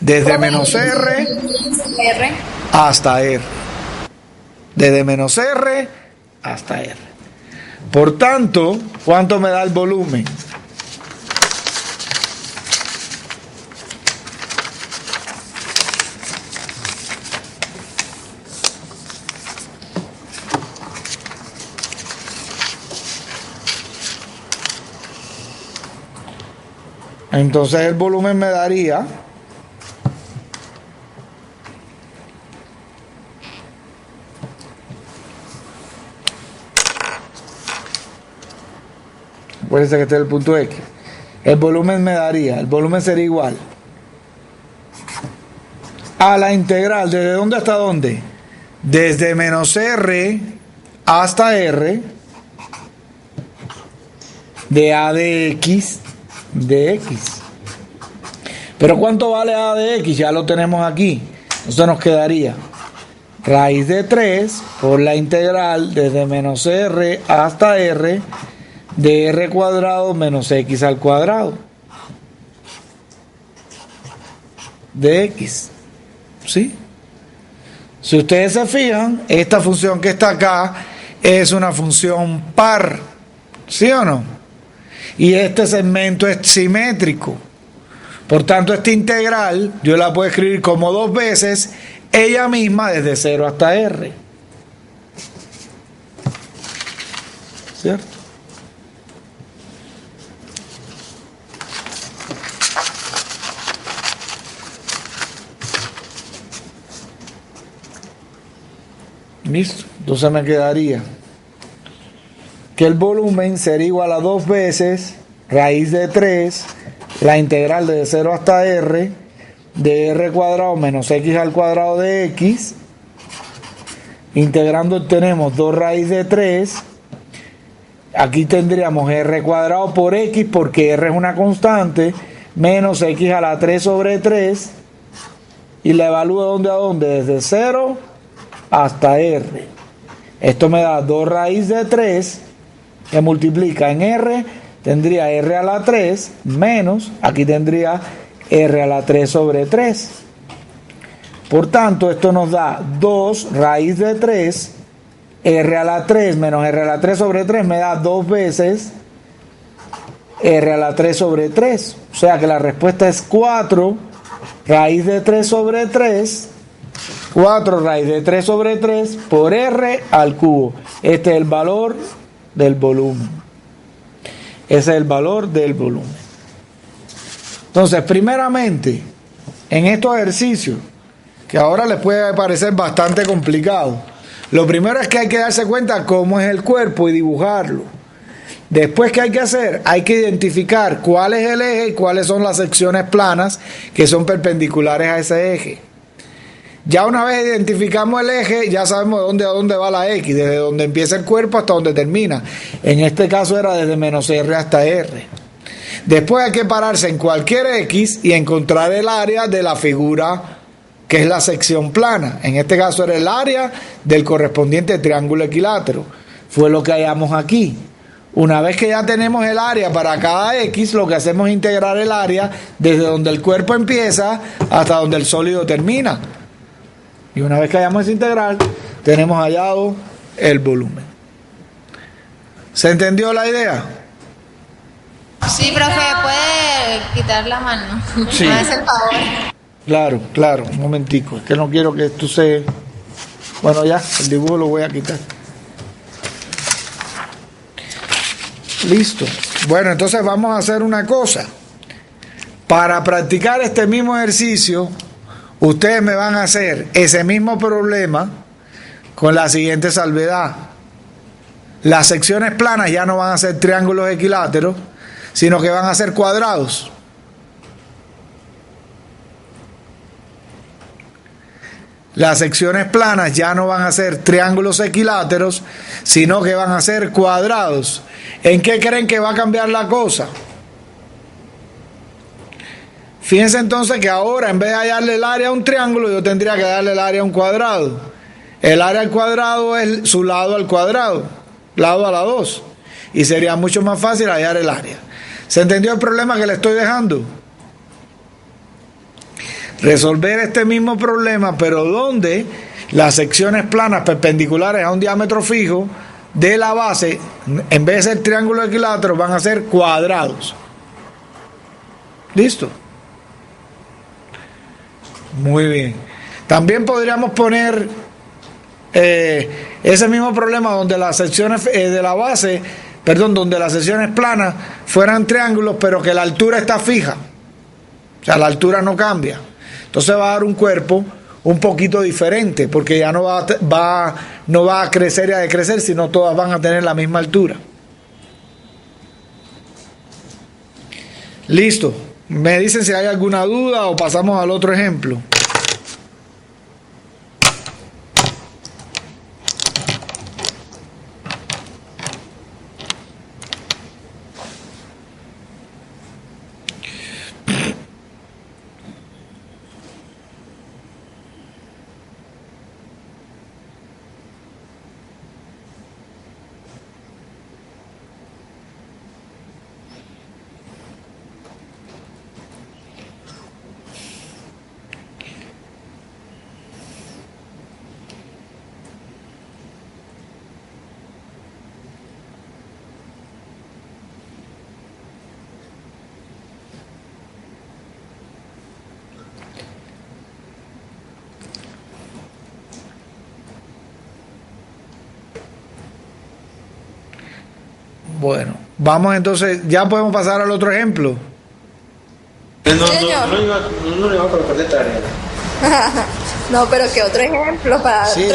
Desde menos r hasta r. Desde menos r hasta r. Por tanto, ¿cuánto me da el volumen? Entonces el volumen me daría acuérdense que este es el punto X. El volumen sería igual a la integral, ¿desde dónde hasta dónde? Desde menos r hasta r de a de x de x. Pero ¿cuánto vale a de x? Ya lo tenemos aquí. Entonces nos quedaría raíz de 3 por la integral desde menos r hasta r de r cuadrado menos x al cuadrado de x. ¿Sí? Si ustedes se fijan, esta función que está acá es una función par. ¿Sí o no? Y este segmento es simétrico. Por tanto, esta integral yo la puedo escribir como 2 veces ella misma desde 0 hasta r. ¿Cierto? Listo. Entonces me quedaría que el volumen sería igual a 2 veces raíz de 3, la integral de 0 hasta r, de r cuadrado menos x al cuadrado de x. Integrando tenemos 2 raíz de 3. Aquí tendríamos r cuadrado por x, porque r es una constante, menos x a la 3 sobre 3. Y la evalúo ¿de dónde a dónde? Desde 0 hasta r. Esto me da 2 raíz de 3 que multiplica en R, tendría R a la 3 menos, aquí tendría R a la 3 sobre 3. Por tanto, esto nos da 2 raíz de 3, R a la 3 menos R a la 3 sobre 3 me da 2 veces R a la 3 sobre 3. O sea que la respuesta es 4 raíz de 3 sobre 3. 4 raíz de 3 sobre 3 por R al cubo. Este es el valor del volumen. Ese es el valor del volumen. Entonces, primeramente, en estos ejercicios, que ahora les puede parecer bastante complicado, lo primero es que hay que darse cuenta cómo es el cuerpo y dibujarlo. Después, ¿qué hay que hacer? Hay que identificar cuál es el eje y cuáles son las secciones planas que son perpendiculares a ese eje. Ya una vez identificamos el eje, ya sabemos a dónde va la X, desde donde empieza el cuerpo hasta donde termina. En este caso era desde menos R hasta R. Después hay que pararse en cualquier X y encontrar el área de la figura que es la sección plana. En este caso era el área del correspondiente triángulo equilátero. Fue lo que hallamos aquí. Una vez que ya tenemos el área para cada X, lo que hacemos es integrar el área desde donde el cuerpo empieza hasta donde el sólido termina. Y una vez que hayamos ese integral, tenemos hallado el volumen. ¿Se entendió la idea? Sí, profe, puede quitar la mano. Sí. Me hace el favor. Claro, un momentico. Es que no quiero que esto se... Bueno, ya, el dibujo lo voy a quitar. Listo. Bueno, entonces vamos a hacer una cosa. Para practicar este mismo ejercicio, ustedes me van a hacer ese mismo problema con la siguiente salvedad. Las secciones planas ya no van a ser triángulos equiláteros, sino que van a ser cuadrados. Las secciones planas ya no van a ser triángulos equiláteros, sino que van a ser cuadrados. ¿En qué creen que va a cambiar la cosa? Fíjense entonces que ahora en vez de hallarle el área a un triángulo, yo tendría que darle el área a un cuadrado. El área al cuadrado es su lado al cuadrado, lado a la 2. Y sería mucho más fácil hallar el área. ¿Se entendió el problema que le estoy dejando? Resolver este mismo problema, pero donde las secciones planas perpendiculares a un diámetro fijo de la base, en vez de ser triángulos equiláteros, van a ser cuadrados. ¿Listo? Muy bien. También podríamos poner ese mismo problema donde las secciones de la base, donde las secciones planas fueran triángulos, pero que la altura está fija. O sea, la altura no cambia. Entonces va a dar un cuerpo un poquito diferente, porque ya no va a crecer y a decrecer, sino todas van a tener la misma altura. Listo. Me dicen si hay alguna duda o pasamos al otro ejemplo. Bueno, vamos entonces, ya podemos pasar al otro ejemplo. No le iba a colocar de tarea. No, pero ¿qué otro ejemplo para Sí,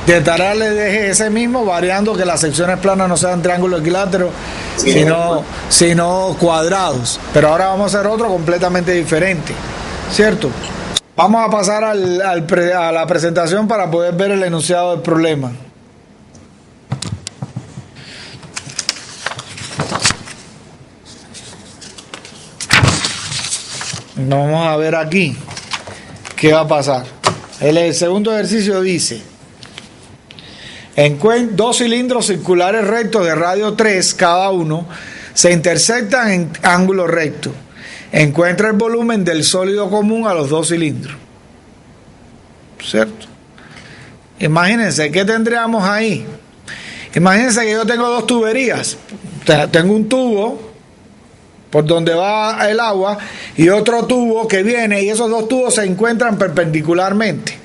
de tarea le deje ese mismo, variando que las secciones planas no sean triángulos equiláteros, sino cuadrados. Pero ahora vamos a hacer otro completamente diferente, ¿cierto? Vamos a pasar a la presentación para poder ver el enunciado del problema. Vamos a ver aquí qué va a pasar. El segundo ejercicio dice: Dos cilindros circulares rectos de radio 3 cada uno se intersectan en ángulo recto. Encuentra el volumen del sólido común a los dos cilindros. ¿Cierto? Imagínense, ¿qué tendríamos ahí? Imagínense que yo tengo dos tuberías. Tengo un tubo por donde va el agua y otro tubo que viene, y esos dos tubos se encuentran perpendicularmente.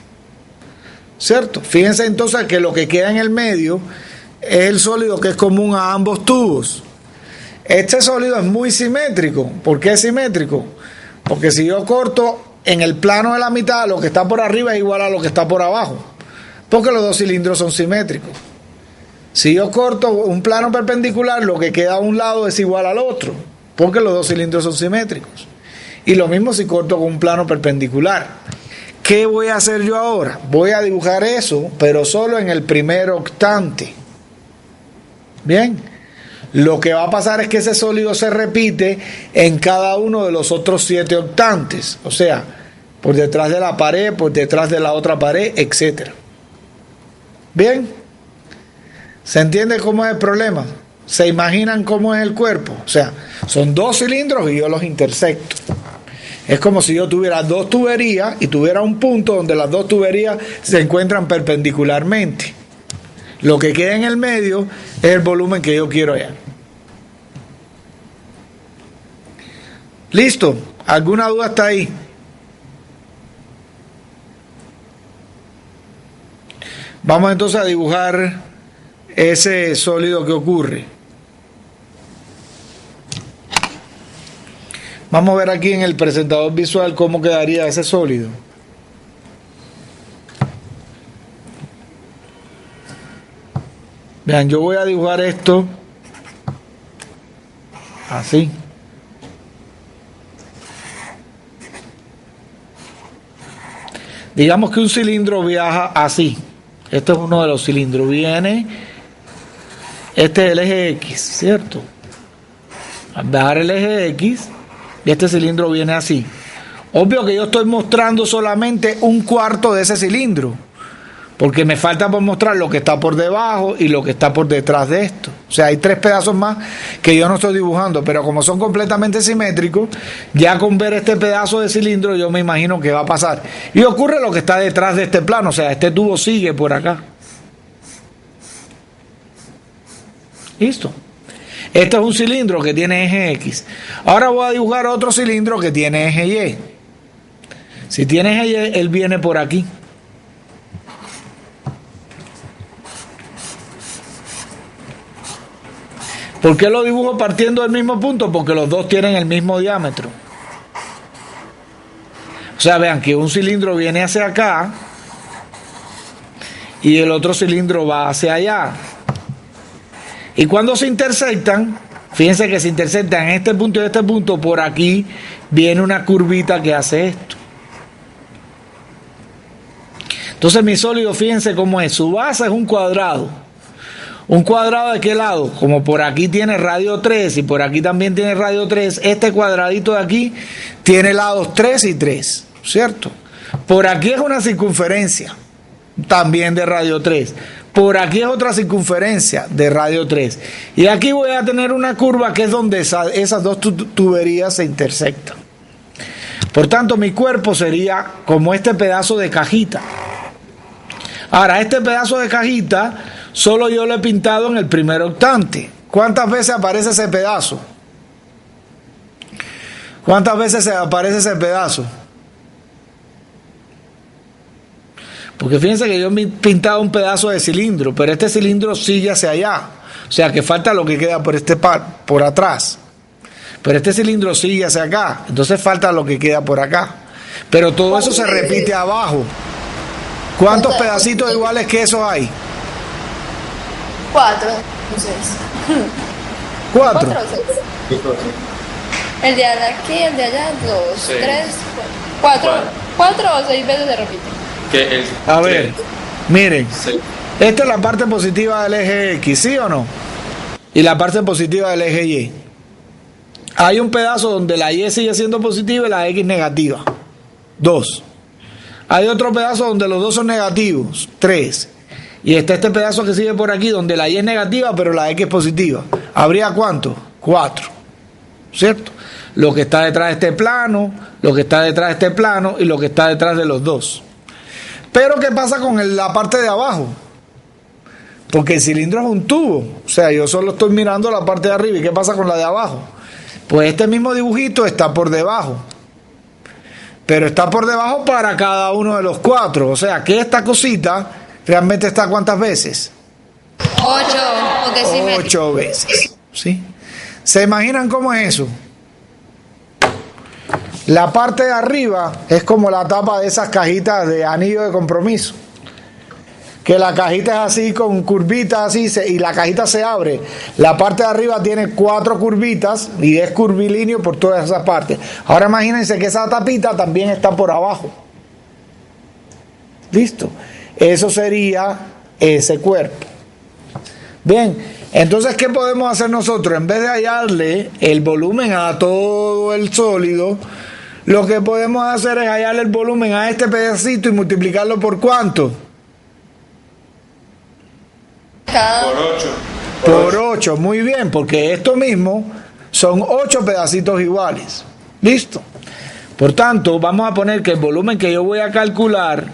¿Cierto? Fíjense entonces que lo que queda en el medio es el sólido que es común a ambos tubos. Este sólido es muy simétrico. ¿Por qué es simétrico? Porque si yo corto en el plano de la mitad, lo que está por arriba es igual a lo que está por abajo, porque los dos cilindros son simétricos. Si yo corto un plano perpendicular, lo que queda a un lado es igual al otro, porque los dos cilindros son simétricos. Y lo mismo si corto con un plano perpendicular. ¿Qué voy a hacer yo ahora? Voy a dibujar eso, pero solo en el primer octante. Bien. Lo que va a pasar es que ese sólido se repite en cada uno de los otros 7 octantes. O sea, por detrás de la pared, por detrás de la otra pared, etc. Bien. ¿Se entiende cómo es el problema? ¿Se imaginan cómo es el cuerpo? O sea, son dos cilindros y yo los intersecto. Es como si yo tuviera dos tuberías y tuviera un punto donde las dos tuberías se encuentran perpendicularmente. Lo que queda en el medio es el volumen que yo quiero hallar. ¿Listo? ¿Alguna duda hasta ahí? Vamos entonces a dibujar ese sólido que ocurre. Vamos a ver aquí en el presentador visual cómo quedaría ese sólido. Vean, yo voy a dibujar esto así. Digamos que un cilindro viaja así. Este es uno de los cilindros. Viene, este es el eje X, ¿cierto? Al viajar el eje X, y este cilindro viene así. Obvio que yo estoy mostrando solamente un cuarto de ese cilindro, porque me falta por mostrar lo que está por debajo y lo que está por detrás de esto. O sea, hay 3 pedazos más que yo no estoy dibujando, pero como son completamente simétricos, ya con ver este pedazo de cilindro yo me imagino que va a pasar. Y ocurre lo que está detrás de este plano, o sea, este tubo sigue por acá. ¿Listo? Este es un cilindro que tiene eje X. Ahora voy a dibujar otro cilindro que tiene eje Y. Si tiene eje Y, él viene por aquí. ¿Por qué lo dibujo partiendo del mismo punto? Porque los dos tienen el mismo diámetro. O sea, vean que un cilindro viene hacia acá y el otro cilindro va hacia allá. Y cuando se intersectan, fíjense que se intersectan en este punto y este punto, por aquí viene una curvita que hace esto. Entonces mi sólido, fíjense cómo es. Su base es un cuadrado. ¿Un cuadrado de qué lado? Como por aquí tiene radio 3 y por aquí también tiene radio 3, este cuadradito de aquí tiene lados 3 y 3, ¿cierto? Por aquí es una circunferencia, también de radio 3. Por aquí es otra circunferencia de radio 3. Y aquí voy a tener una curva que es donde esas dos tuberías se intersectan. Por tanto, mi cuerpo sería como este pedazo de cajita. Ahora, este pedazo de cajita solo yo lo he pintado en el primer octante. ¿Cuántas veces aparece ese pedazo? ¿Cuántas veces aparece ese pedazo? Porque fíjense que yo he pintado un pedazo de cilindro, pero este cilindro sigue hacia allá. O sea que falta lo que queda por atrás. Pero este cilindro sigue hacia acá, entonces falta lo que queda por acá. Pero todo eso se repite abajo. ¿Cuántos pedacitos iguales que esos hay? 4, no 6. 4. 4 o 6. El de aquí, el de allá, 2, Sí. 3, 4. 4 o 6 veces se repite. A ver, miren, esta es la parte positiva del eje X, ¿sí o no? Y la parte positiva del eje Y. Hay un pedazo donde la Y sigue siendo positiva y la X negativa. 2. Hay otro pedazo donde los dos son negativos. 3. y está este pedazo que sigue por aquí, donde la Y es negativa, pero la X es positiva. ¿Habría cuánto? 4. ¿Cierto? Lo que está detrás de este plano, lo que está detrás de este plano y lo que está detrás de los dos. Pero ¿qué pasa con la parte de abajo? Porque el cilindro es un tubo. O sea, yo solo estoy mirando la parte de arriba. ¿Y qué pasa con la de abajo? Pues este mismo dibujito está por debajo. Pero está por debajo para cada uno de los 4. O sea, que esta cosita realmente está ¿cuántas veces? 8 porque sí me... 8 veces. ¿Sí? ¿Se imaginan cómo es eso? La parte de arriba es como la tapa de esas cajitas de anillo de compromiso. Que la cajita es así con curvitas así y la cajita se abre. La parte de arriba tiene 4 curvitas y es curvilíneo por todas esas partes. Ahora imagínense que esa tapita también está por abajo. ¿Listo? Eso sería ese cuerpo. Bien, entonces ¿qué podemos hacer nosotros? En vez de hallarle el volumen a todo el sólido, lo que podemos hacer es hallarle el volumen a este pedacito y multiplicarlo por ¿cuánto? Por 8. Por 8, muy bien, porque esto mismo son 8 pedacitos iguales. ¿Listo? Por tanto, vamos a poner que el volumen que yo voy a calcular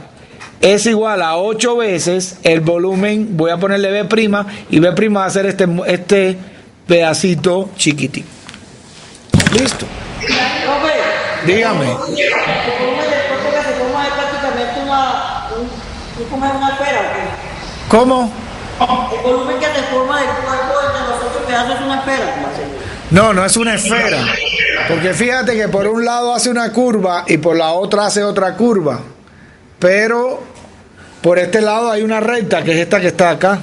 es igual a 8 veces el volumen, voy a ponerle B' y B' va a ser este pedacito chiquitito. ¿Listo? Dígame. El volumen del cuerpo que se forma es prácticamente una esfera, ¿o qué? ¿Cómo? El volumen que se forma del cuerpo entre los 8 pedazos es una esfera. No, no es una esfera. Porque fíjate que por un lado hace una curva y por la otra hace otra curva. Pero por este lado hay una recta, que es esta que está acá.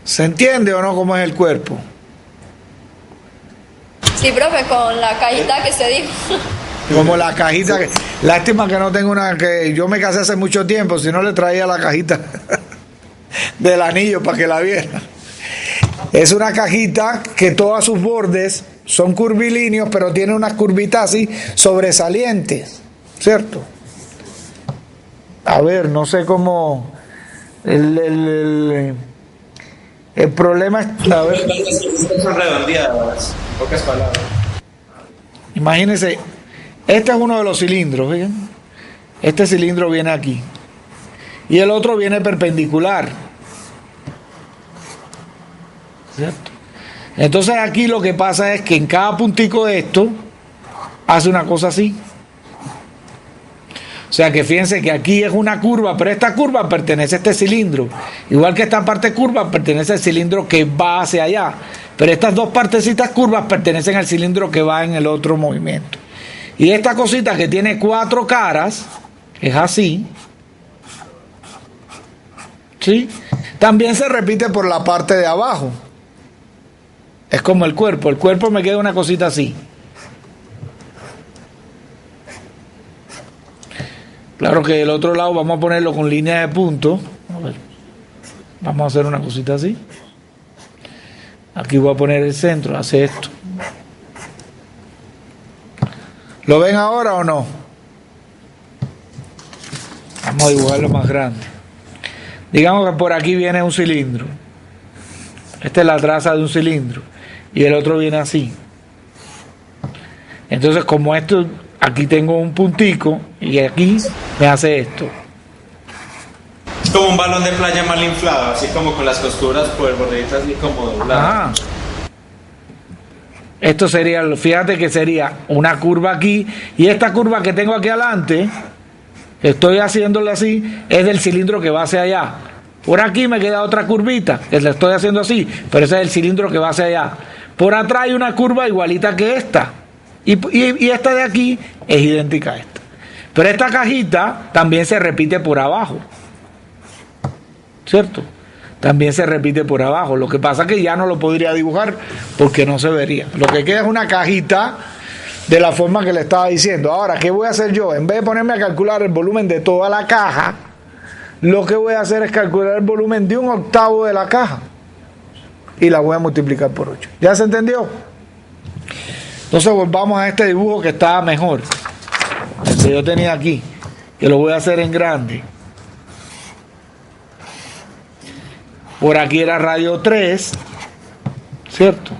¿Se entiende o no cómo es el cuerpo? Sí, profe, con la cajita que se dijo. Como la cajita que... Lástima que no tengo una... que yo me casé hace mucho tiempo, si no le traía la cajita del anillo para que la viera. Es una cajita que todos sus bordes son curvilíneos, pero tiene unas curvitas así sobresalientes, ¿cierto? A ver, no sé cómo... El problema es... A ver. Son redondeadas, en pocas palabras. Imagínense, este es uno de los cilindros, ¿ven? Este cilindro viene aquí. Y el otro viene perpendicular. ¿Cierto? Entonces aquí lo que pasa es que en cada puntico de esto hace una cosa así. O sea que fíjense que aquí es una curva, pero esta curva pertenece a este cilindro. Igual que esta parte curva pertenece al cilindro que va hacia allá. Pero estas dos partecitas curvas pertenecen al cilindro que va en el otro movimiento. Y esta cosita que tiene 4 caras, es así. ¿Sí? También se repite por la parte de abajo. Es como el cuerpo. El cuerpo me queda una cosita así. Claro que del otro lado vamos a ponerlo con línea de punto. A ver. Vamos a hacer una cosita así. Aquí voy a poner el centro, hace esto. ¿Lo ven ahora o no? Vamos a dibujarlo más grande. Digamos que por aquí viene un cilindro. Esta es la traza de un cilindro. Y el otro viene así. Entonces, como esto, aquí tengo un puntico y aquí me hace esto. Es como un balón de playa mal inflado, así como con las costuras por el bordecito así como doblado. Ajá. Esto sería, fíjate que sería una curva aquí, y esta curva que tengo aquí adelante, estoy haciéndole así, es del cilindro que va hacia allá. Por aquí me queda otra curvita, que la estoy haciendo así, pero ese es el cilindro que va hacia allá. Por atrás hay una curva igualita que esta, y esta de aquí es idéntica a esta. Pero esta cajita también se repite por abajo, ¿cierto? También se repite por abajo. Lo que pasa es que ya no lo podría dibujar porque no se vería. Lo que queda es una cajita de la forma que le estaba diciendo. Ahora, ¿qué voy a hacer yo? En vez de ponerme a calcular el volumen de toda la caja, lo que voy a hacer es calcular el volumen de 1/8 de la caja. Y la voy a multiplicar por 8. ¿Ya se entendió? Entonces volvamos a este dibujo que estaba mejor. El que yo tenía aquí. que lo voy a hacer en grande. Por aquí era radio 3, ¿cierto?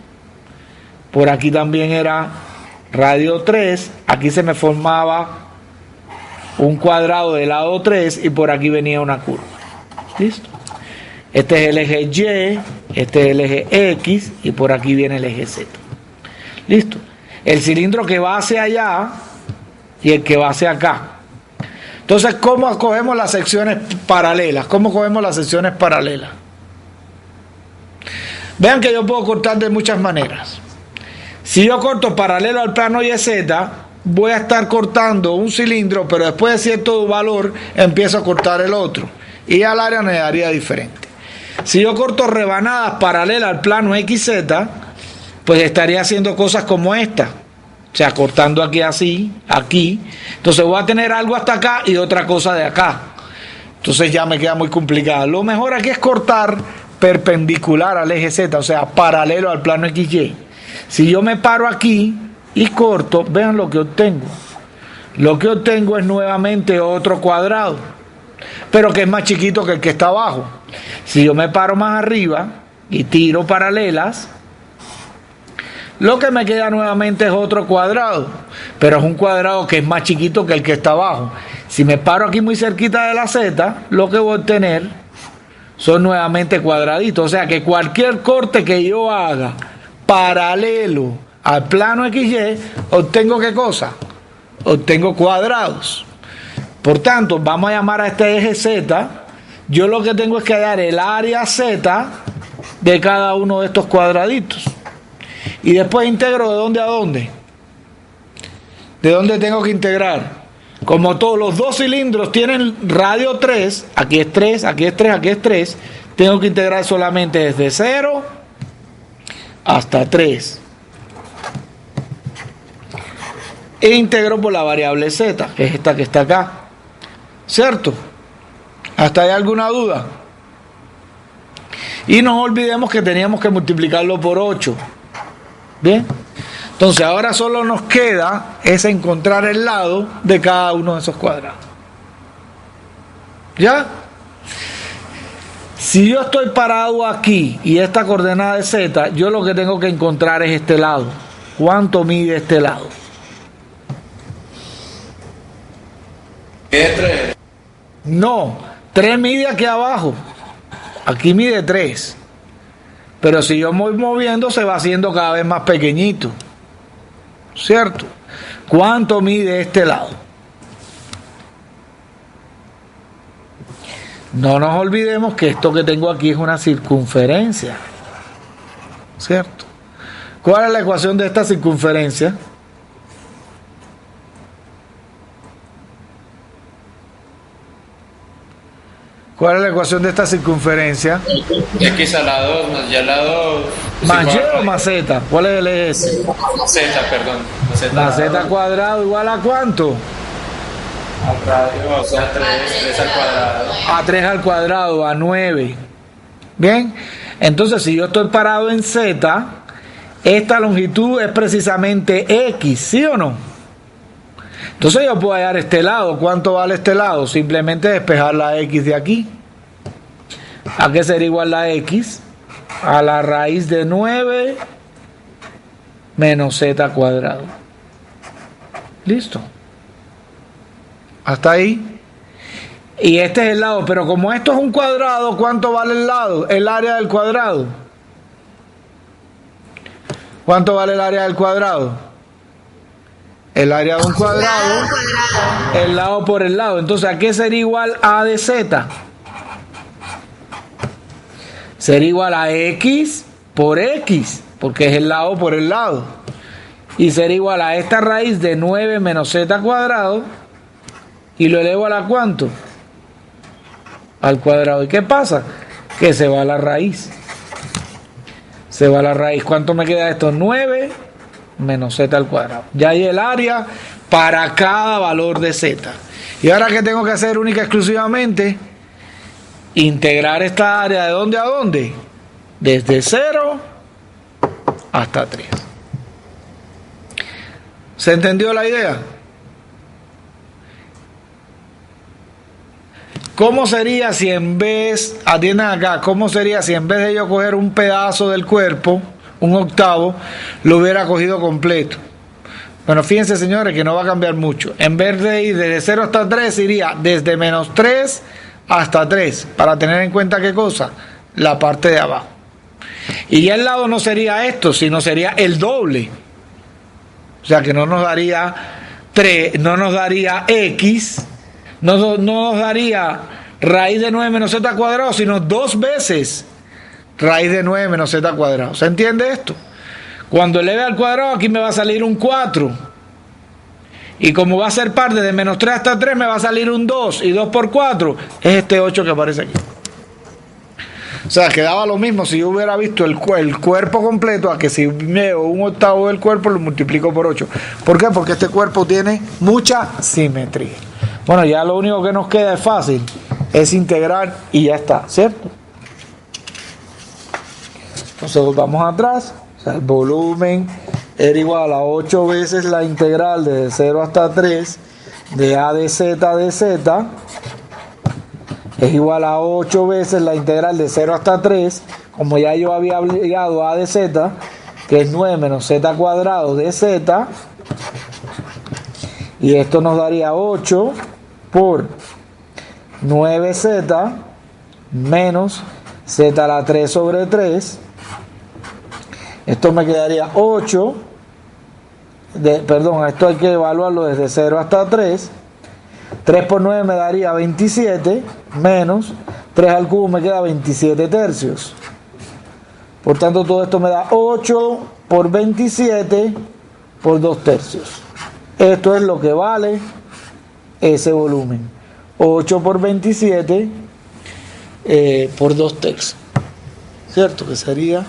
Por aquí también era radio 3, aquí se me formaba un cuadrado de lado 3 y por aquí venía una curva. ¿Listo? Este es el eje Y, este es el eje X y por aquí viene el eje Z. ¿Listo? El cilindro que va hacia allá y el que va hacia acá. Entonces, ¿cómo cogemos las secciones paralelas? ¿Cómo cogemos las secciones paralelas? Vean que yo puedo cortar de muchas maneras. Si yo corto paralelo al plano YZ, voy a estar cortando un cilindro, pero después de cierto valor empiezo a cortar el otro. Y al área me daría diferente. Si yo corto rebanadas paralelas al plano XZ, pues estaría haciendo cosas como esta. O sea, cortando aquí así, aquí. Entonces voy a tener algo hasta acá y otra cosa de acá. Entonces ya me queda muy complicado. Lo mejor aquí es cortar perpendicular al eje Z, o sea, paralelo al plano XY. Si yo me paro aquí y corto, vean lo que obtengo. Lo que obtengo es nuevamente otro cuadrado, pero que es más chiquito que el que está abajo. Si yo me paro más arriba y tiro paralelas, lo que me queda nuevamente es otro cuadrado, pero es un cuadrado que es más chiquito que el que está abajo. Si me paro aquí muy cerquita de la Z, lo que voy a obtener son nuevamente cuadraditos. O sea que cualquier corte que yo haga paralelo al plano XY, obtengo ¿qué cosa? Obtengo cuadrados. Por tanto, vamos a llamar a este eje Z. Yo lo que tengo es que hallar el área Z de cada uno de estos cuadraditos. Y después integro ¿de dónde a dónde? ¿De dónde tengo que integrar? Como todos los dos cilindros tienen radio 3, aquí es 3, aquí es 3, aquí es 3, tengo que integrar solamente desde 0 hasta 3. E integro por la variable Z, que es esta que está acá. ¿Cierto? ¿Hasta hay alguna duda? Y no olvidemos que teníamos que multiplicarlo por 8. ¿Bien? Entonces ahora solo nos queda es encontrar el lado de cada uno de esos cuadrados. ¿Ya? Si yo estoy parado aquí y esta coordenada es Z, yo lo que tengo que encontrar es este lado. ¿Cuánto mide este lado? Mide 3. No, 3 mide aquí abajo. Aquí mide 3. Pero si yo me voy moviendo se va haciendo cada vez más pequeñito. ¿Cierto? ¿Cuánto mide este lado? No nos olvidemos que esto que tengo aquí es una circunferencia. ¿Cierto? ¿Cuál es la ecuación de esta circunferencia? ¿Cuál es la ecuación de esta circunferencia? X a la 2 más Y a la 2. ¿Más Y o más Z? ¿Cuál es el eje? Z, perdón. La Z cuadrado igual a ¿cuánto? Al radio, o sea, 3 al cuadrado. A 3 al cuadrado, a 9. Bien, entonces si yo estoy parado en Z, esta longitud es precisamente X, ¿sí o no? Entonces yo puedo hallar este lado. ¿Cuánto vale este lado? Simplemente despejar la X de aquí. ¿A qué sería igual la X? A la raíz de 9 menos Z cuadrado. Listo. Hasta ahí. Y este es el lado. Pero como esto es un cuadrado, ¿cuánto vale el lado? El área del cuadrado. ¿Cuánto vale el área del cuadrado? El área de un cuadrado, el lado por el lado. Entonces, ¿a qué sería igual A de Z? Sería igual a X por X, porque es el lado por el lado. Y sería igual a esta raíz de 9 menos Z cuadrado. Y lo elevo a la ¿cuánto? Al cuadrado. ¿Y qué pasa? Que se va a la raíz. Se va a la raíz. ¿Cuánto me queda esto? 9 menos Z al cuadrado. Ya hay el área para cada valor de Z. Y ahora, ¿qué tengo que hacer única y exclusivamente? Integrar esta área ¿de dónde a dónde? Desde 0 hasta 3. ¿Se entendió la idea? ¿Cómo sería si en vez, atiendan acá, cómo sería si en vez de yo coger un pedazo del cuerpo, un octavo, lo hubiera cogido completo? Bueno, fíjense, señores, que no va a cambiar mucho. En vez de ir desde 0 hasta 3, iría desde menos 3 hasta 3, para tener en cuenta qué cosa, la parte de abajo. Y ya el lado no sería esto, sino sería el doble. O sea que no nos daría 3, no nos daría x, no nos daría raíz de 9 menos z cuadrado, sino 2 veces raíz de 9 menos z cuadrado. ¿Se entiende esto? Cuando eleve al cuadrado, aquí me va a salir un 4. Y como va a ser parte de menos 3 hasta 3, me va a salir un 2. Y 2 por 4 es este 8 que aparece aquí. O sea, quedaba lo mismo si yo hubiera visto el cuerpo completo, a que si veo un octavo del cuerpo lo multiplico por 8. ¿Por qué? Porque este cuerpo tiene mucha simetría. Bueno, ya lo único que nos queda es fácil, es integrar y ya está, ¿cierto? Entonces volvamos atrás. O sea, el volumen era igual a 8 veces la integral de 0 hasta 3 de a de z es igual a 8 veces la integral de 0 hasta 3, como ya yo había obligado a de z, que es 9 menos z cuadrado de z, y esto nos daría 8 por 9z menos z a la 3 sobre 3. Esto me quedaría 8, esto hay que evaluarlo desde 0 hasta 3. 3 por 9 me daría 27, menos 3 al cubo me queda 27 tercios. Por tanto, todo esto me da 8 por 27 por 2 tercios. Esto es lo que vale ese volumen. 8 por 27 por 2 tercios. ¿Cierto? Que sería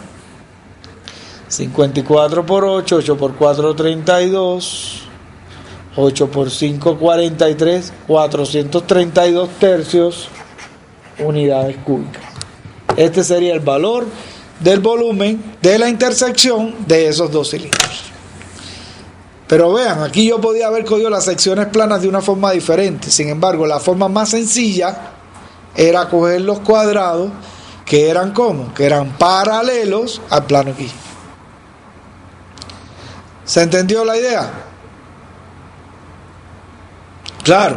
54 por 8, 8 por 4, 32. 8 por 5, 43, 432 tercios unidades cúbicas. Este sería el valor del volumen de la intersección de esos dos cilindros. Pero vean, aquí yo podía haber cogido las secciones planas de una forma diferente. Sin embargo, la forma más sencilla era coger los cuadrados que eran ¿cómo? Que eran paralelos al plano aquí. ¿Se entendió la idea? Claro,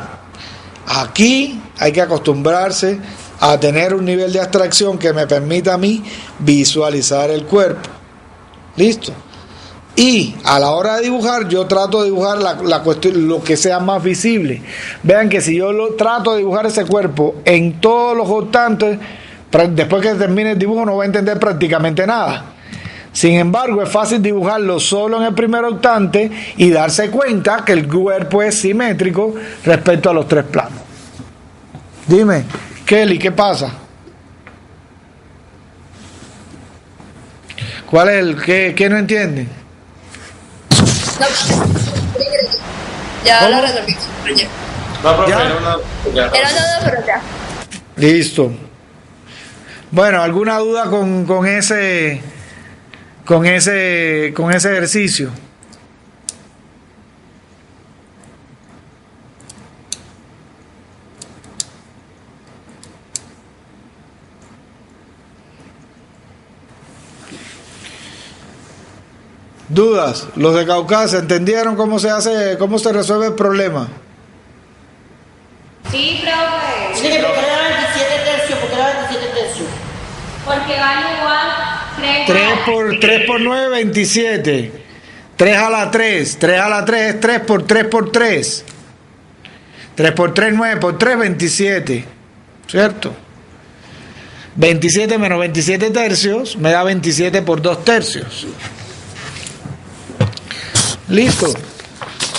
aquí hay que acostumbrarse a tener un nivel de abstracción que me permita a mí visualizar el cuerpo. ¿Listo? Y a la hora de dibujar, yo trato de dibujar la cuestión, lo que sea más visible. Vean que si yo trato de dibujar ese cuerpo en todos los octantes, después que termine el dibujo no voy a entender prácticamente nada. Sin embargo, es fácil dibujarlo solo en el primer octante y darse cuenta que el cuerpo es simétrico respecto a los tres planos. Dime, Kelly, ¿qué pasa? ¿Cuál es el qué no entienden? No, ya ¿Cómo? lo resolví. Ya. No, profe, ¿Ya? era una... Era todo, pero ya. Listo. Bueno, ¿alguna duda con ese ejercicio? ¿Dudas? Los de Caucasia, ¿entendieron cómo se resuelve el problema? Sí, profe. Sí, porque era 27 tercios, porque era 27 tercios. Porque vale igual 3 por 9, 27. 3 a la 3. 3 a la 3 es 3 por 3 por 3. 3 por 3, 9 por 3, 27. ¿Cierto? 27 menos 27 tercios me da 27 por 2 tercios. Listo.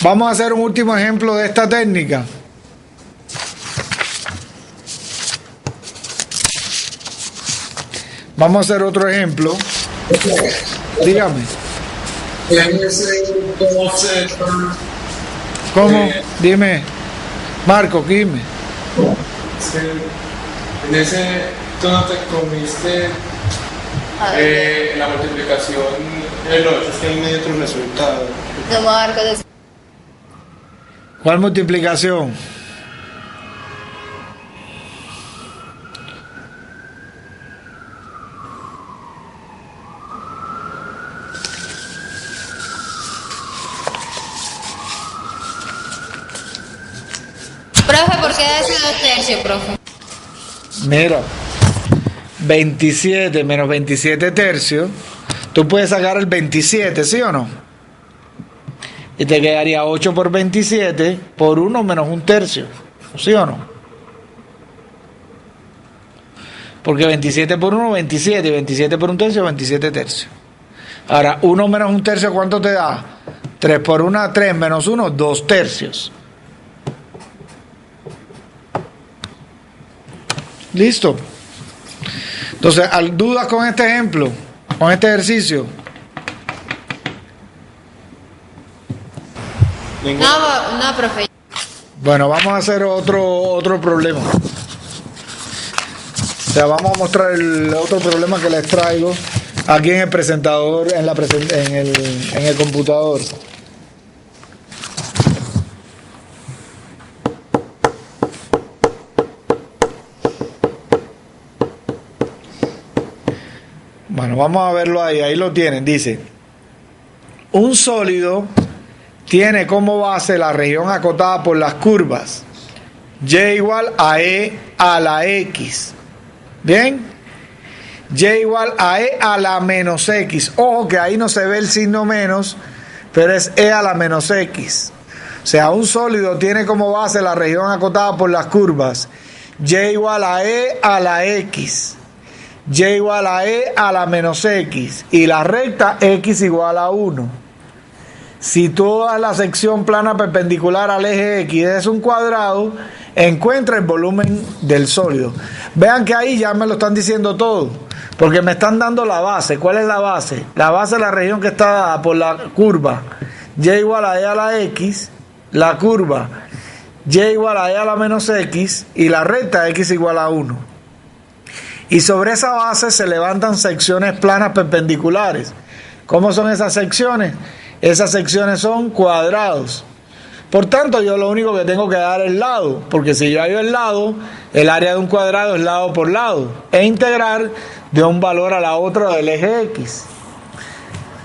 Vamos a hacer un último ejemplo de esta técnica. Vamos a hacer otro ejemplo. Dígame. En ese 12, ¿Cómo? Dime. Marco, dime. en ese tú no te comiste la multiplicación del 8, es que ahí me dio otro resultado. No me abarco de ¿Cuál multiplicación? queda ese 2/3, profe? Mira, 27 menos 27 tercios, tú puedes sacar el 27, ¿sí o no? Y te quedaría 8 por 27 por 1 menos 1/3, ¿sí o no? Porque 27 por 1, 27, y 27 por 1/3, 27 tercios. Ahora, 1 menos 1/3, ¿cuánto te da? 3 por 1, 3 menos 1, 2 tercios. Listo. Entonces, ¿dudas con este ejemplo? Con este ejercicio. No, profe. Bueno, vamos a hacer otro problema. O sea, vamos a mostrar el otro problema que les traigo aquí en el presentador, en el computador. Bueno, vamos a verlo ahí lo tienen. Dice, un sólido tiene como base la región acotada por las curvas y igual a e a la x. ¿Bien? Y igual a e a la menos x. Ojo que ahí no se ve el signo menos, pero es e a la menos x. O sea, un sólido tiene como base la región acotada por las curvas y igual a e a la x, y igual a e a la menos x, y la recta x igual a 1. Si toda la sección plana perpendicular al eje X es un cuadrado, encuentra el volumen del sólido. Vean que ahí ya me lo están diciendo todo, porque me están dando la base. ¿Cuál es la base? La base es la región que está dada por la curva y igual a e a la x, la curva y igual a e a la menos x, y la recta x igual a 1. Y sobre esa base se levantan secciones planas perpendiculares. ¿Cómo son esas secciones? Esas secciones son cuadrados. Por tanto, yo lo único que tengo que dar es lado, porque si yo hallo el lado, el área de un cuadrado es lado por lado, e integrar de un valor a la otra del eje X.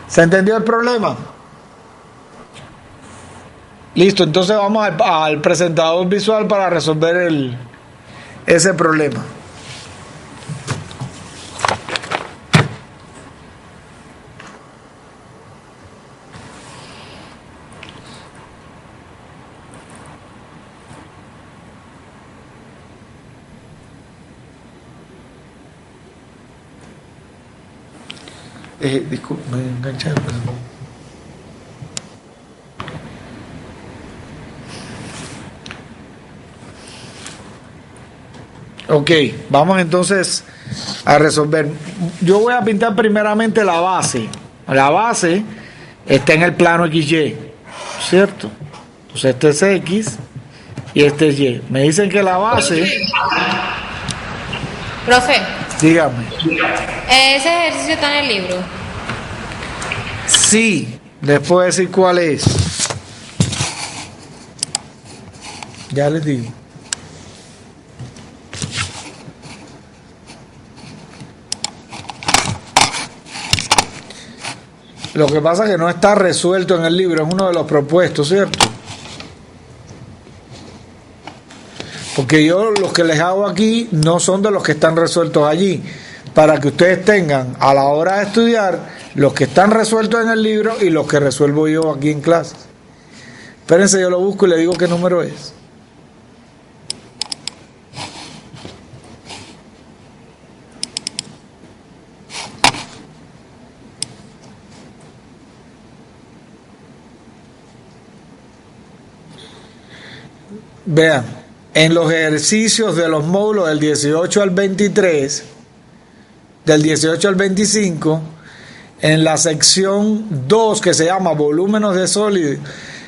¿Se entendió el problema? Listo, entonces vamos al presentador visual para resolver ese problema. Disculpe, me enganché. Ok, vamos entonces a resolver. Yo voy a pintar primeramente la base. La base está en el plano XY, ¿cierto? Entonces este es X y este es Y. Me dicen que la base... Profe, Dígame. ese ejercicio está en el libro. Sí, les puedo decir cuál es. Ya les digo. Lo que pasa es que no está resuelto en el libro, es uno de los propuestos, ¿cierto? Porque yo los que les hago aquí no son de los que están resueltos allí, para que ustedes tengan a la hora de estudiar los que están resueltos en el libro y los que resuelvo yo aquí en clase. Espérense, yo lo busco y le digo qué número es. Vean, en los ejercicios de los módulos del 18 al 23, del 18 al 25, en la sección 2 que se llama volúmenes de sólidos,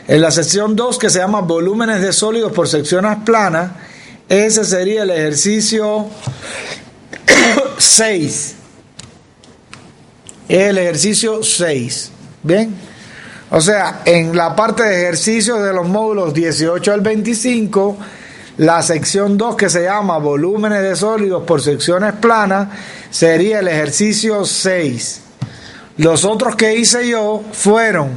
en la sección 2 que se llama volúmenes de sólidos por secciones planas, ese sería el ejercicio 6. El ejercicio 6. ¿Bien? O sea, en la parte de ejercicios de los módulos 18 al 25, la sección 2 que se llama volúmenes de sólidos por secciones planas sería el ejercicio 6. Los otros que hice yo fueron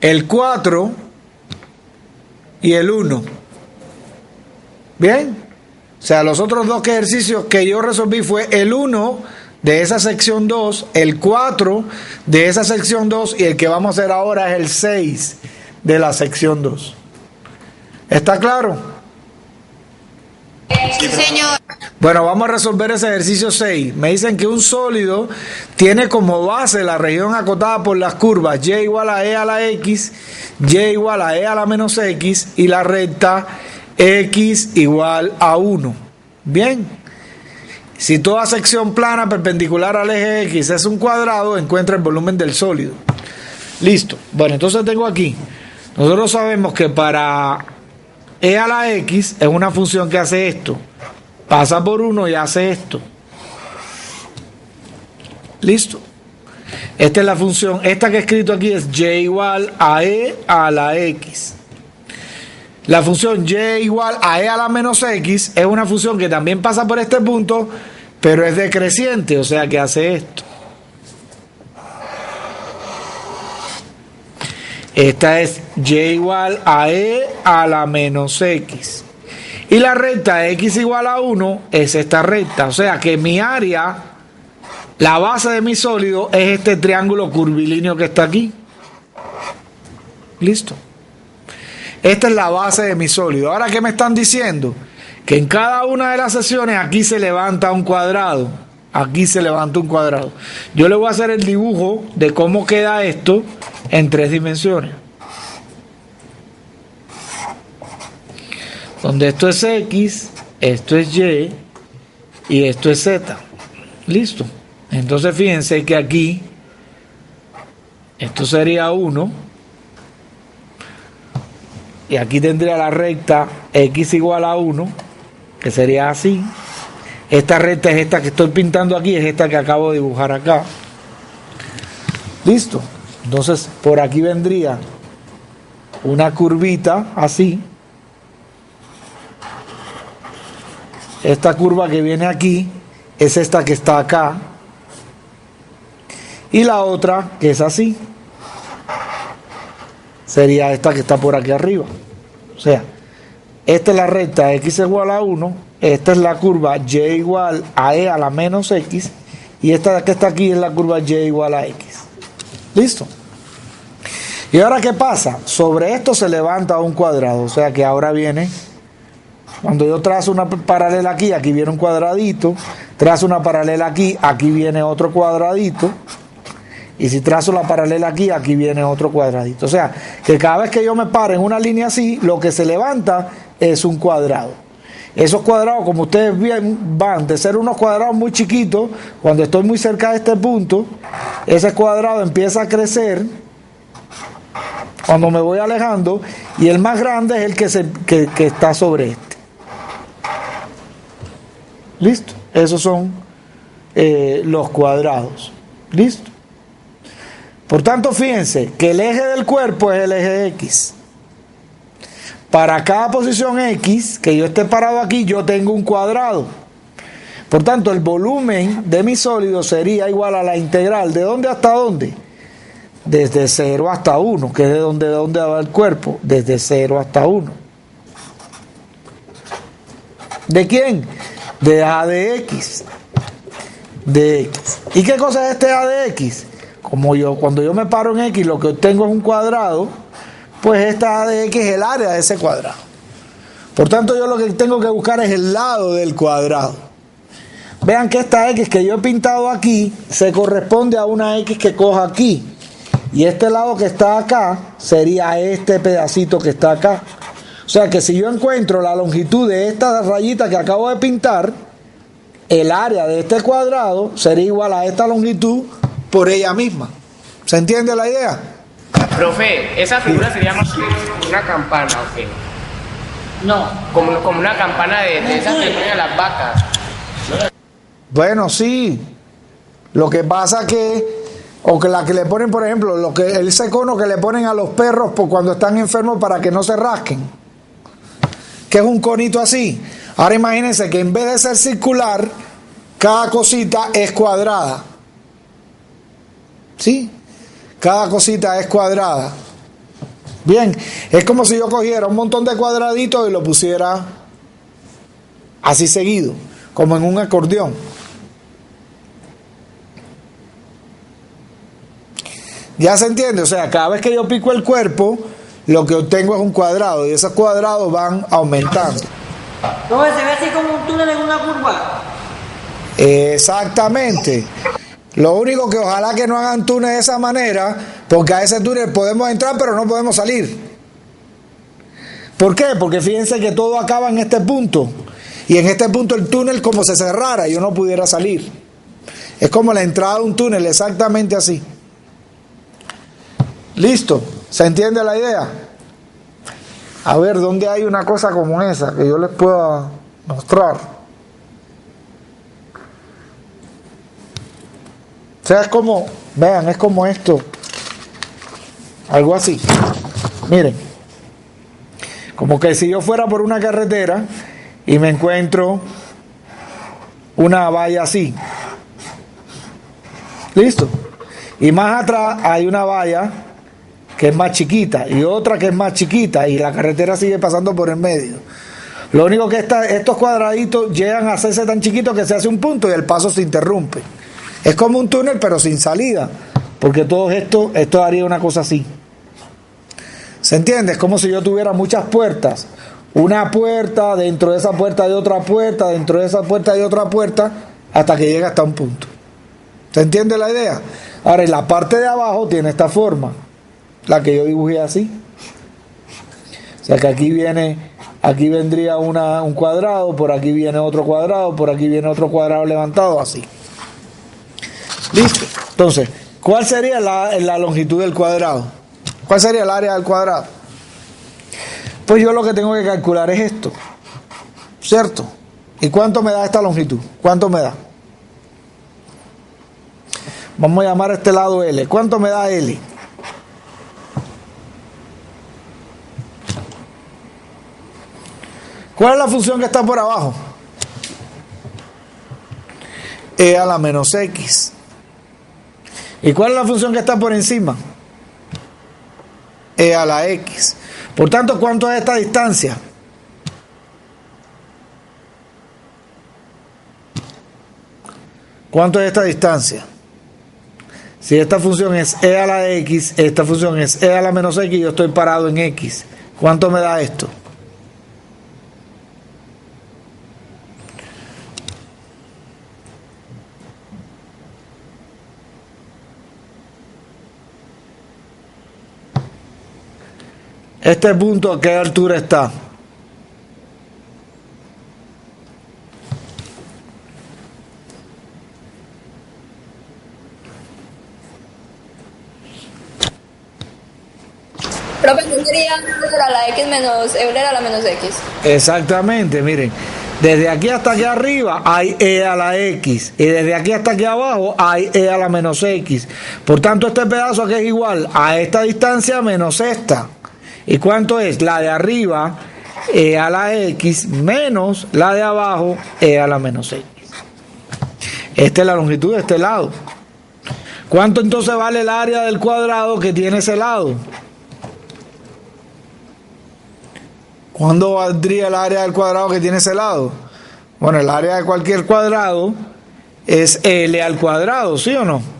el 4 y el 1. ¿Bien? O sea, los otros dos ejercicios que yo resolví fue el 1 de esa sección 2, el 4 de esa sección 2 y el que vamos a hacer ahora es el 6 de la sección 2. ¿Está claro? Sí, señor. Bueno, vamos a resolver ese ejercicio 6. Me dicen que un sólido tiene como base la región acotada por las curvas y igual a e a la x, y igual a e a la menos x y la recta x igual a 1. Bien. Si toda sección plana perpendicular al eje x es un cuadrado, encuentra el volumen del sólido. Listo. Bueno, entonces tengo aquí. Nosotros sabemos que para e a la x es una función que hace esto. Pasa por 1 y hace esto. Listo. Esta es la función. Esta que he escrito aquí es y igual a e a la x. La función y igual a e a la menos x es una función que también pasa por este punto, pero es decreciente, o sea que hace esto. Esta es y igual a e a la menos x. Y la recta x igual a 1 es esta recta. O sea que mi área, la base de mi sólido, es este triángulo curvilíneo que está aquí. Listo. Esta es la base de mi sólido. Ahora, ¿qué me están diciendo? Que en cada una de las secciones aquí se levanta un cuadrado. Aquí se levanta un cuadrado. Yo le voy a hacer el dibujo de cómo queda esto en 3 dimensiones. Donde esto es X, esto es Y y esto es Z. Listo. Entonces fíjense que aquí esto sería 1 y aquí tendría la recta X igual a 1, que sería así. Esta recta es esta que estoy pintando aquí, es esta que acabo de dibujar acá. Listo. Entonces por aquí vendría una curvita así. Esta curva que viene aquí es esta que está acá. Y la otra que es así sería esta que está por aquí arriba. O sea, esta es la recta x igual a 1, esta es la curva y igual a e a la menos x, y esta que está aquí es la curva y igual a x. ¿Listo? Y ahora, ¿qué pasa? Sobre esto se levanta un cuadrado, o sea que ahora viene, cuando yo trazo una paralela aquí, aquí viene un cuadradito, trazo una paralela aquí, aquí viene otro cuadradito, y si trazo la paralela aquí, aquí viene otro cuadradito. O sea, que cada vez que yo me paro en una línea así, lo que se levanta es un cuadrado. Esos cuadrados, como ustedes ven, van de ser unos cuadrados muy chiquitos, cuando estoy muy cerca de este punto, ese cuadrado empieza a crecer cuando me voy alejando, y el más grande es el que está sobre este. ¿Listo? Esos son los cuadrados. ¿Listo? Por tanto, fíjense que el eje del cuerpo es el eje X. Para cada posición X que yo esté parado aquí, yo tengo un cuadrado. Por tanto, el volumen de mi sólido sería igual a la integral. ¿De dónde hasta dónde? Desde 0 hasta 1, que es de donde va el cuerpo. Desde 0 hasta 1. ¿De quién? De A de X. De X. ¿Y qué cosa es este A de X? Cuando yo me paro en X, lo que obtengo es un cuadrado, pues esta A de X es el área de ese cuadrado. Por tanto, yo lo que tengo que buscar es el lado del cuadrado. Vean que esta X que yo he pintado aquí se corresponde a una X que coja aquí. Y este lado que está acá sería este pedacito que está acá. O sea que si yo encuentro la longitud de esta rayita que acabo de pintar, el área de este cuadrado sería igual a esta longitud por ella misma. ¿Se entiende la idea? Profe, esa figura sería más o menos como una campana, ¿ok? No. Como una campana de esas que le ponen a las vacas. Bueno, sí. Lo que pasa que, o que la que le ponen, por ejemplo, ese cono que le ponen a los perros cuando están enfermos para que no se rasquen, que es un conito así. Ahora imagínense que en vez de ser circular, cada cosita es cuadrada. ¿Sí? Cada cosita es cuadrada. Bien, es como si yo cogiera un montón de cuadraditos y lo pusiera así seguido, como en un acordeón. ¿Ya se entiende? O sea, cada vez que yo pico el cuerpo, lo que obtengo es un cuadrado y esos cuadrados van aumentando. No, se ve así como un túnel en una curva. Exactamente. Lo único que ojalá que no hagan túnel de esa manera, porque a ese túnel podemos entrar pero no podemos salir. ¿Por qué? Porque fíjense que todo acaba en este punto. Y en este punto el túnel como se cerrara y yo no pudiera salir. Es como la entrada de un túnel, exactamente así. ¿Listo? ¿Se entiende la idea? A ver, ¿dónde hay una cosa como esa que yo les pueda mostrar? O sea, es como, vean, es como esto. Algo así. Miren. Como que si yo fuera por una carretera y me encuentro una valla así. ¿Listo? Y más atrás hay una valla que es más chiquita y otra que es más chiquita y la carretera sigue pasando por el medio. Lo único que estos cuadraditos llegan a hacerse tan chiquitos que se hace un punto y el paso se interrumpe. Es como un túnel pero sin salida, porque todo esto haría una cosa así. ¿Se entiende? Es como si yo tuviera muchas puertas. Una puerta, dentro de esa puerta hay otra puerta, dentro de esa puerta hay otra puerta, hasta que llega hasta un punto. ¿Se entiende la idea? Ahora, en la parte de abajo tiene esta forma, la que yo dibujé así. O sea que aquí vendría un cuadrado, por aquí viene otro cuadrado, por aquí viene otro cuadrado levantado, así. ¿Listo? Entonces, ¿cuál sería la longitud del cuadrado? ¿Cuál sería el área del cuadrado? Pues yo lo que tengo que calcular es esto, ¿cierto? ¿Y cuánto me da esta longitud? ¿Cuánto me da? Vamos a llamar a este lado L. ¿Cuánto me da L? ¿Cuál es la función que está por abajo? E a la menos X. ¿Y cuál es la función que está por encima? E a la X. Por tanto, ¿cuánto es esta distancia? ¿Cuánto es esta distancia? Si esta función es E a la X, esta función es E a la menos X, yo estoy parado en X. ¿Cuánto me da esto? Este punto, ¿a qué altura está? Profe, ¿no sería a la X menos Euler a la menos X? Exactamente, miren. Desde aquí hasta aquí arriba hay E a la X. Y desde aquí hasta aquí abajo hay E a la menos X. Por tanto, este pedazo aquí es igual a esta distancia menos esta. ¿Y cuánto es? La de arriba, E a la X, menos la de abajo, E a la menos X. Esta es la longitud de este lado. ¿Cuánto entonces vale el área del cuadrado que tiene ese lado? ¿Cuándo valdría el área del cuadrado que tiene ese lado? Bueno, el área de cualquier cuadrado es L al cuadrado, ¿sí o no?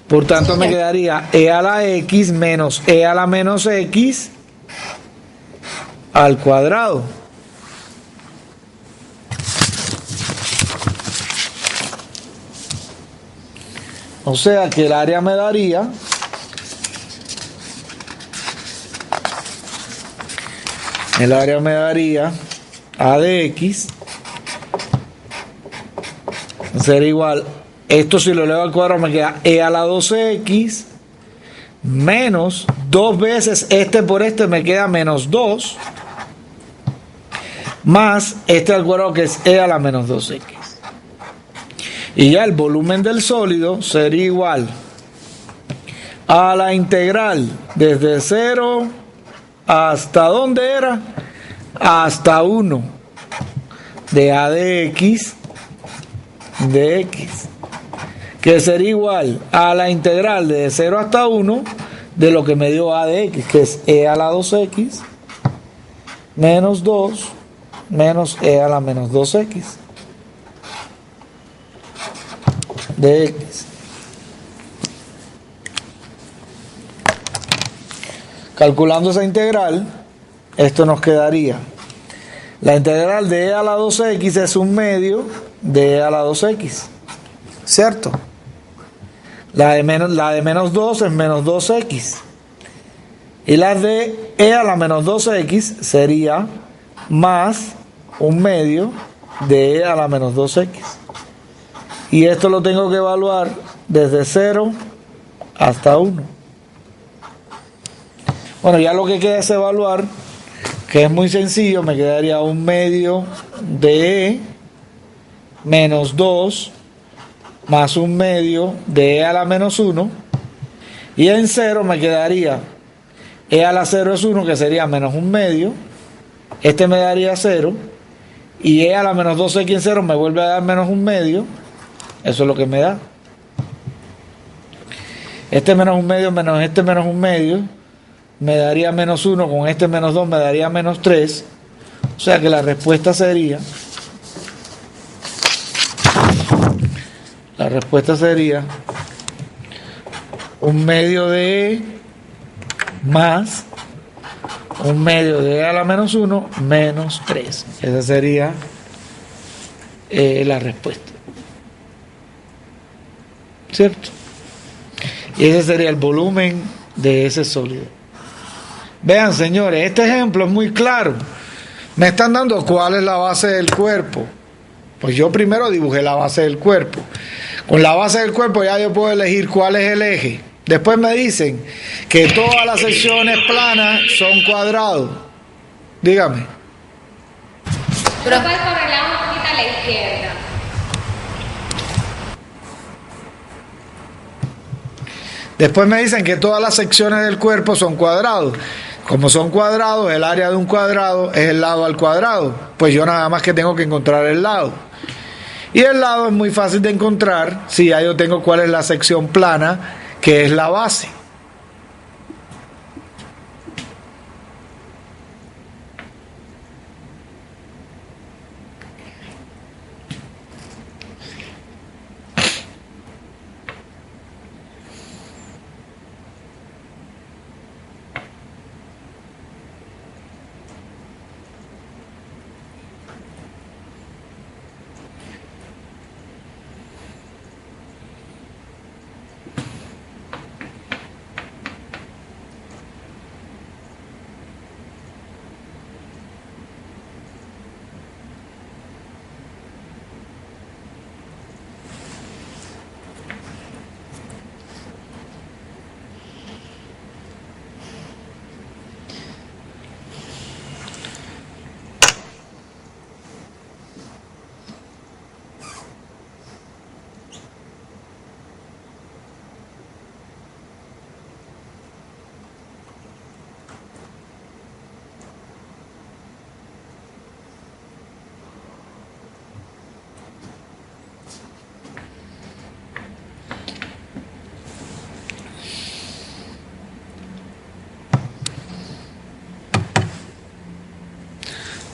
Por tanto, me quedaría E a la X menos E a la menos X al cuadrado. O sea que el área me daría A de X será igual. Esto si lo elevo al cuadrado me queda E a la 12X menos 2 veces este por este me queda menos 2 más este al cuadrado que es E a la menos 2X. Y ya el volumen del sólido sería igual a la integral desde 0 hasta ¿dónde era? Hasta 1 de A de X que sería igual a la integral de 0 hasta 1 de lo que me dio a de x, que es e a la 2x menos 2 menos e a la menos 2x de x. Calculando esa integral, esto nos quedaría. La integral de e a la 2x es un medio de e a la 2x, ¿cierto? La de menos 2 es menos 2x. Y la de e a la menos 2x sería más un medio de e a la menos 2x. Y esto lo tengo que evaluar desde 0 hasta 1. Bueno, ya lo que queda es evaluar, que es muy sencillo, me quedaría un medio de e menos 2 más un medio de e a la menos 1, y en 0 me quedaría e a la 0 es 1, que sería menos un medio, este me daría 0, y e a la menos 2x en 0 me vuelve a dar menos un medio, eso es lo que me da. Este menos un medio menos este menos un medio me daría menos 1, con este menos 2 me daría menos 3, o sea que la respuesta sería un medio de e más un medio de e a la menos 1 menos 3. Esa sería la respuesta, ¿cierto? Y ese sería el volumen de ese sólido. Vean, señores, este ejemplo es muy claro. Me están dando cuál es la base del cuerpo. Pues yo primero dibujé la base del cuerpo. Con la base del cuerpo ya yo puedo elegir cuál es el eje. Después me dicen que todas las secciones planas son cuadrados. Dígame. Pero puedes correrla un poquito a la izquierda. Después me dicen que todas las secciones del cuerpo son cuadrados. Como son cuadrados, el área de un cuadrado es el lado al cuadrado. Pues yo nada más que tengo que encontrar el lado. Y el lado es muy fácil de encontrar si ya yo tengo cuál es la sección plana, que es la base.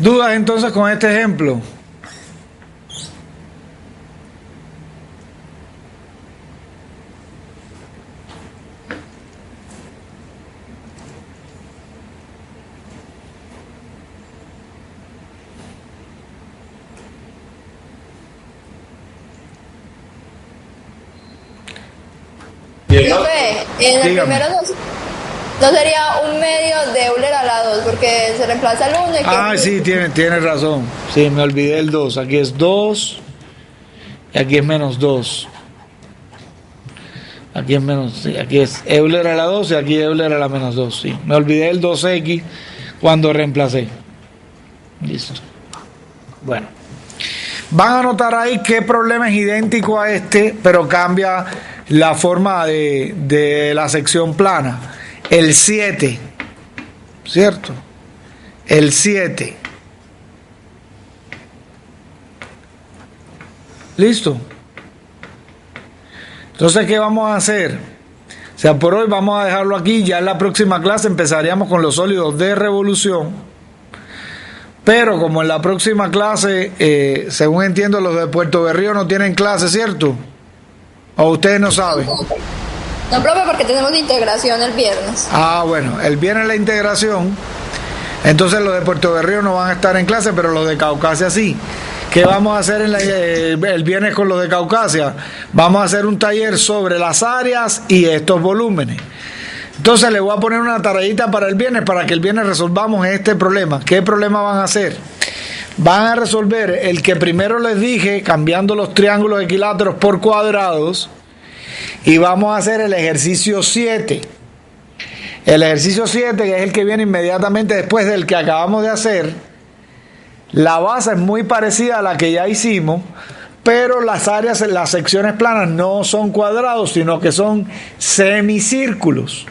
¿Dudas entonces con este ejemplo? Profe, en el Dígame. primero no sería un medio de Euler a la 2, porque se reemplaza el 1 y Ah, sí, tiene razón. Sí, me olvidé el 2. Aquí es 2 y aquí es menos 2. Aquí es menos, sí, aquí es Euler a la 2 y aquí Euler a la menos 2. Sí, me olvidé el 2x cuando reemplacé. Listo. Bueno. Van a notar ahí qué problema es idéntico a este, pero cambia la forma de la sección plana. El 7, ¿cierto? El 7. ¿Listo? Entonces, ¿qué vamos a hacer? sea, por hoy vamos a dejarlo aquí. Ya en la próxima clase empezaríamos con los sólidos de revolución. Pero como en la próxima clase, según entiendo, los de Puerto Berrío no tienen clase, ¿cierto? ¿O ustedes no saben? No, profe, porque tenemos integración el viernes. Ah, bueno, el viernes la integración. Entonces los de Puerto Berrío no van a estar en clase, pero los de Caucasia sí. ¿Qué vamos a hacer el viernes con los de Caucasia? Vamos a hacer un taller sobre las áreas y estos volúmenes. Entonces les voy a poner una tareita para el viernes, para que el viernes resolvamos este problema. ¿Qué problema van a hacer? Van a resolver el que primero les dije, cambiando los triángulos equiláteros por cuadrados, y vamos a hacer el ejercicio 7. El ejercicio 7, que es el que viene inmediatamente después del que acabamos de hacer. La base es muy parecida a la que ya hicimos, pero las áreas, las secciones planas no son cuadrados, sino que son semicírculos.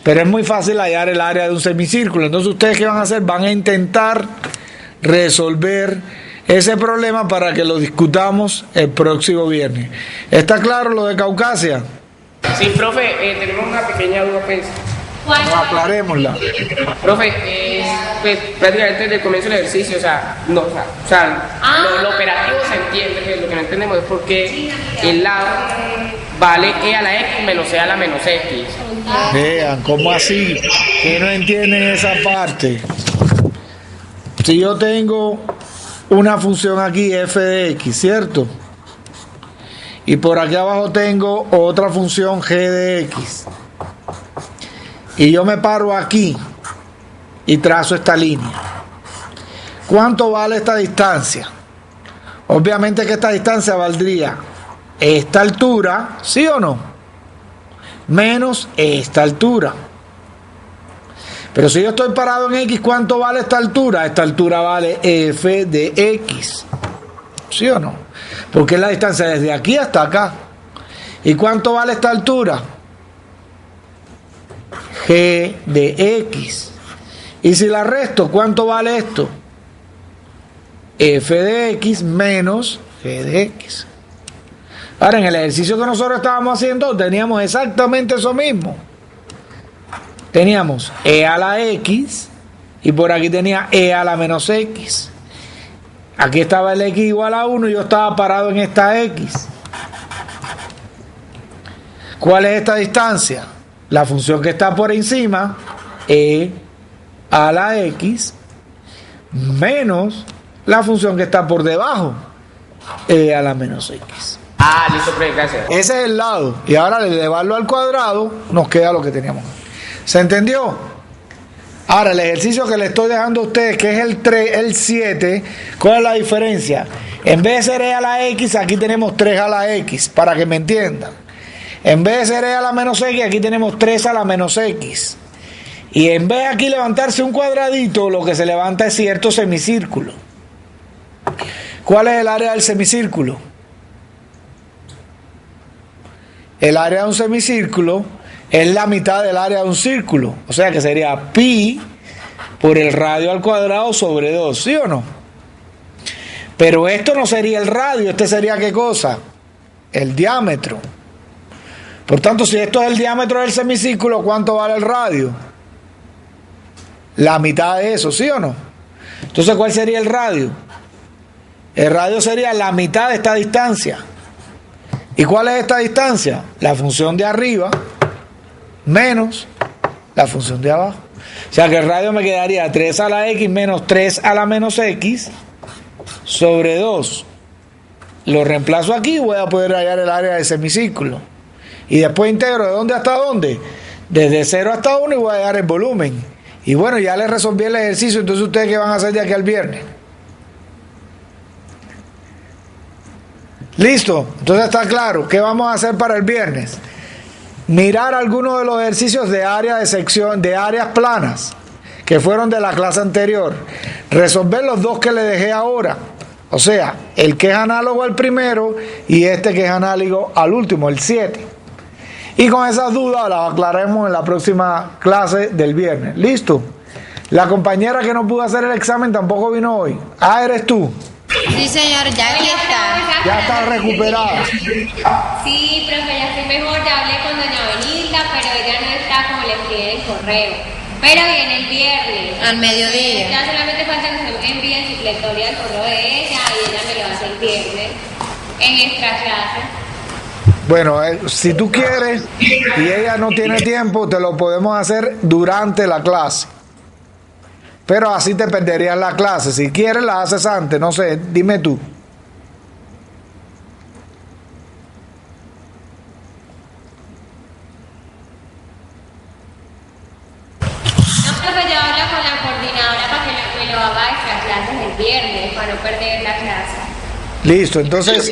Pero es muy fácil hallar el área de un semicírculo. Entonces, ¿ustedes qué van a hacer? Van a intentar resolver ese problema para que lo discutamos el próximo viernes. ¿Está claro lo de Caucasia? Sí, profe, tenemos una pequeña duda, pues. No, aclarémosla. Profe, pues prácticamente desde el comienzo del ejercicio, lo operativo se entiende, lo que no entendemos es por qué el lado vale e a la x menos e a la menos x. Vean, ¿cómo así? Que no entienden esa parte. Si yo tengo una función aquí, f de x, ¿cierto? Y por aquí abajo tengo otra función g de x. Y yo me paro aquí y trazo esta línea. ¿Cuánto vale esta distancia? Obviamente que esta distancia valdría esta altura, ¿sí o no? Menos esta altura. Pero si yo estoy parado en x, ¿cuánto vale esta altura? Esta altura vale f de x, ¿sí o no? Porque es la distancia desde aquí hasta acá. ¿Y cuánto vale esta altura? G de x. Y si la resto, ¿cuánto vale esto? F de x menos g de x. Ahora, en el ejercicio que nosotros estábamos haciendo, teníamos exactamente eso mismo. Teníamos e a la x y por aquí tenía e a la menos x. Aquí estaba el x igual a 1 y yo estaba parado en esta x. ¿Cuál es esta distancia? La función que está por encima, e a la x, menos la función que está por debajo, e a la menos x. Ah, listo, profe, gracias. Ese es el lado. Y ahora al elevarlo al cuadrado, nos queda lo que teníamos. ¿Se entendió? Ahora, el ejercicio que le estoy dejando a ustedes, que es el 7, ¿cuál es la diferencia? En vez de ser e a la x, aquí tenemos 3 a la x, para que me entiendan. En vez de ser e a la menos x, aquí tenemos 3 a la menos x. Y en vez de aquí levantarse un cuadradito, lo que se levanta es cierto semicírculo. ¿Cuál es el área del semicírculo? El área de un semicírculo es la mitad del área de un círculo. O sea que sería pi por el radio al cuadrado sobre 2, ¿sí o no? Pero esto no sería el radio, este sería ¿qué cosa? El diámetro. Por tanto, si esto es el diámetro del semicírculo, ¿cuánto vale el radio? La mitad de eso, ¿sí o no? Entonces, ¿cuál sería el radio? El radio sería la mitad de esta distancia. ¿Y cuál es esta distancia? La función de arriba menos la función de abajo. O sea que el radio me quedaría 3 a la x menos 3 a la menos x sobre 2. Lo reemplazo aquí y voy a poder hallar el área del semicírculo. Y después integro de dónde hasta dónde. Desde 0 hasta 1 y voy a hallar el volumen. Y bueno, ya les resolví el ejercicio. Entonces, ¿ustedes qué van a hacer de aquí al viernes? ¿Listo? Entonces está claro. ¿Qué vamos a hacer para el viernes? Mirar algunos de los ejercicios de área de sección, de áreas planas, que fueron de la clase anterior. Resolver los dos que le dejé ahora. O sea, el que es análogo al primero y este que es análogo al último, el 7. Y con esas dudas las aclararemos en la próxima clase del viernes. ¿Listo? La compañera que no pudo hacer el examen tampoco vino hoy. Ah, eres tú. Sí, señor, ya aquí está. Ya está recuperada. Sí, profe, ya estoy mejor, ya hablé con doña Benilda, pero ella no está como le escribí en el correo. Pero viene el viernes. Al mediodía. Ya solamente falta que se me envíe encicletoria al correo de ella y ella me lo hace el viernes en extra clase. Bueno, si tú quieres y ella no tiene tiempo, te lo podemos hacer durante la clase. Pero así te perderías la clase. Si quieres, la haces antes. No sé, dime tú. No, profe, yo hablo con la coordinadora para que me lo haga extra clases el viernes, para no perder la clase. Listo, entonces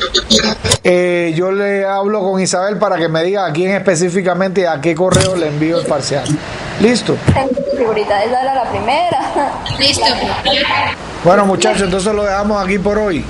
yo le hablo con Isabel para que me diga a quién específicamente y a qué correo le envío el parcial. Listo. Figurita, esa era la primera. Listo. Bueno, muchachos, entonces lo dejamos aquí por hoy.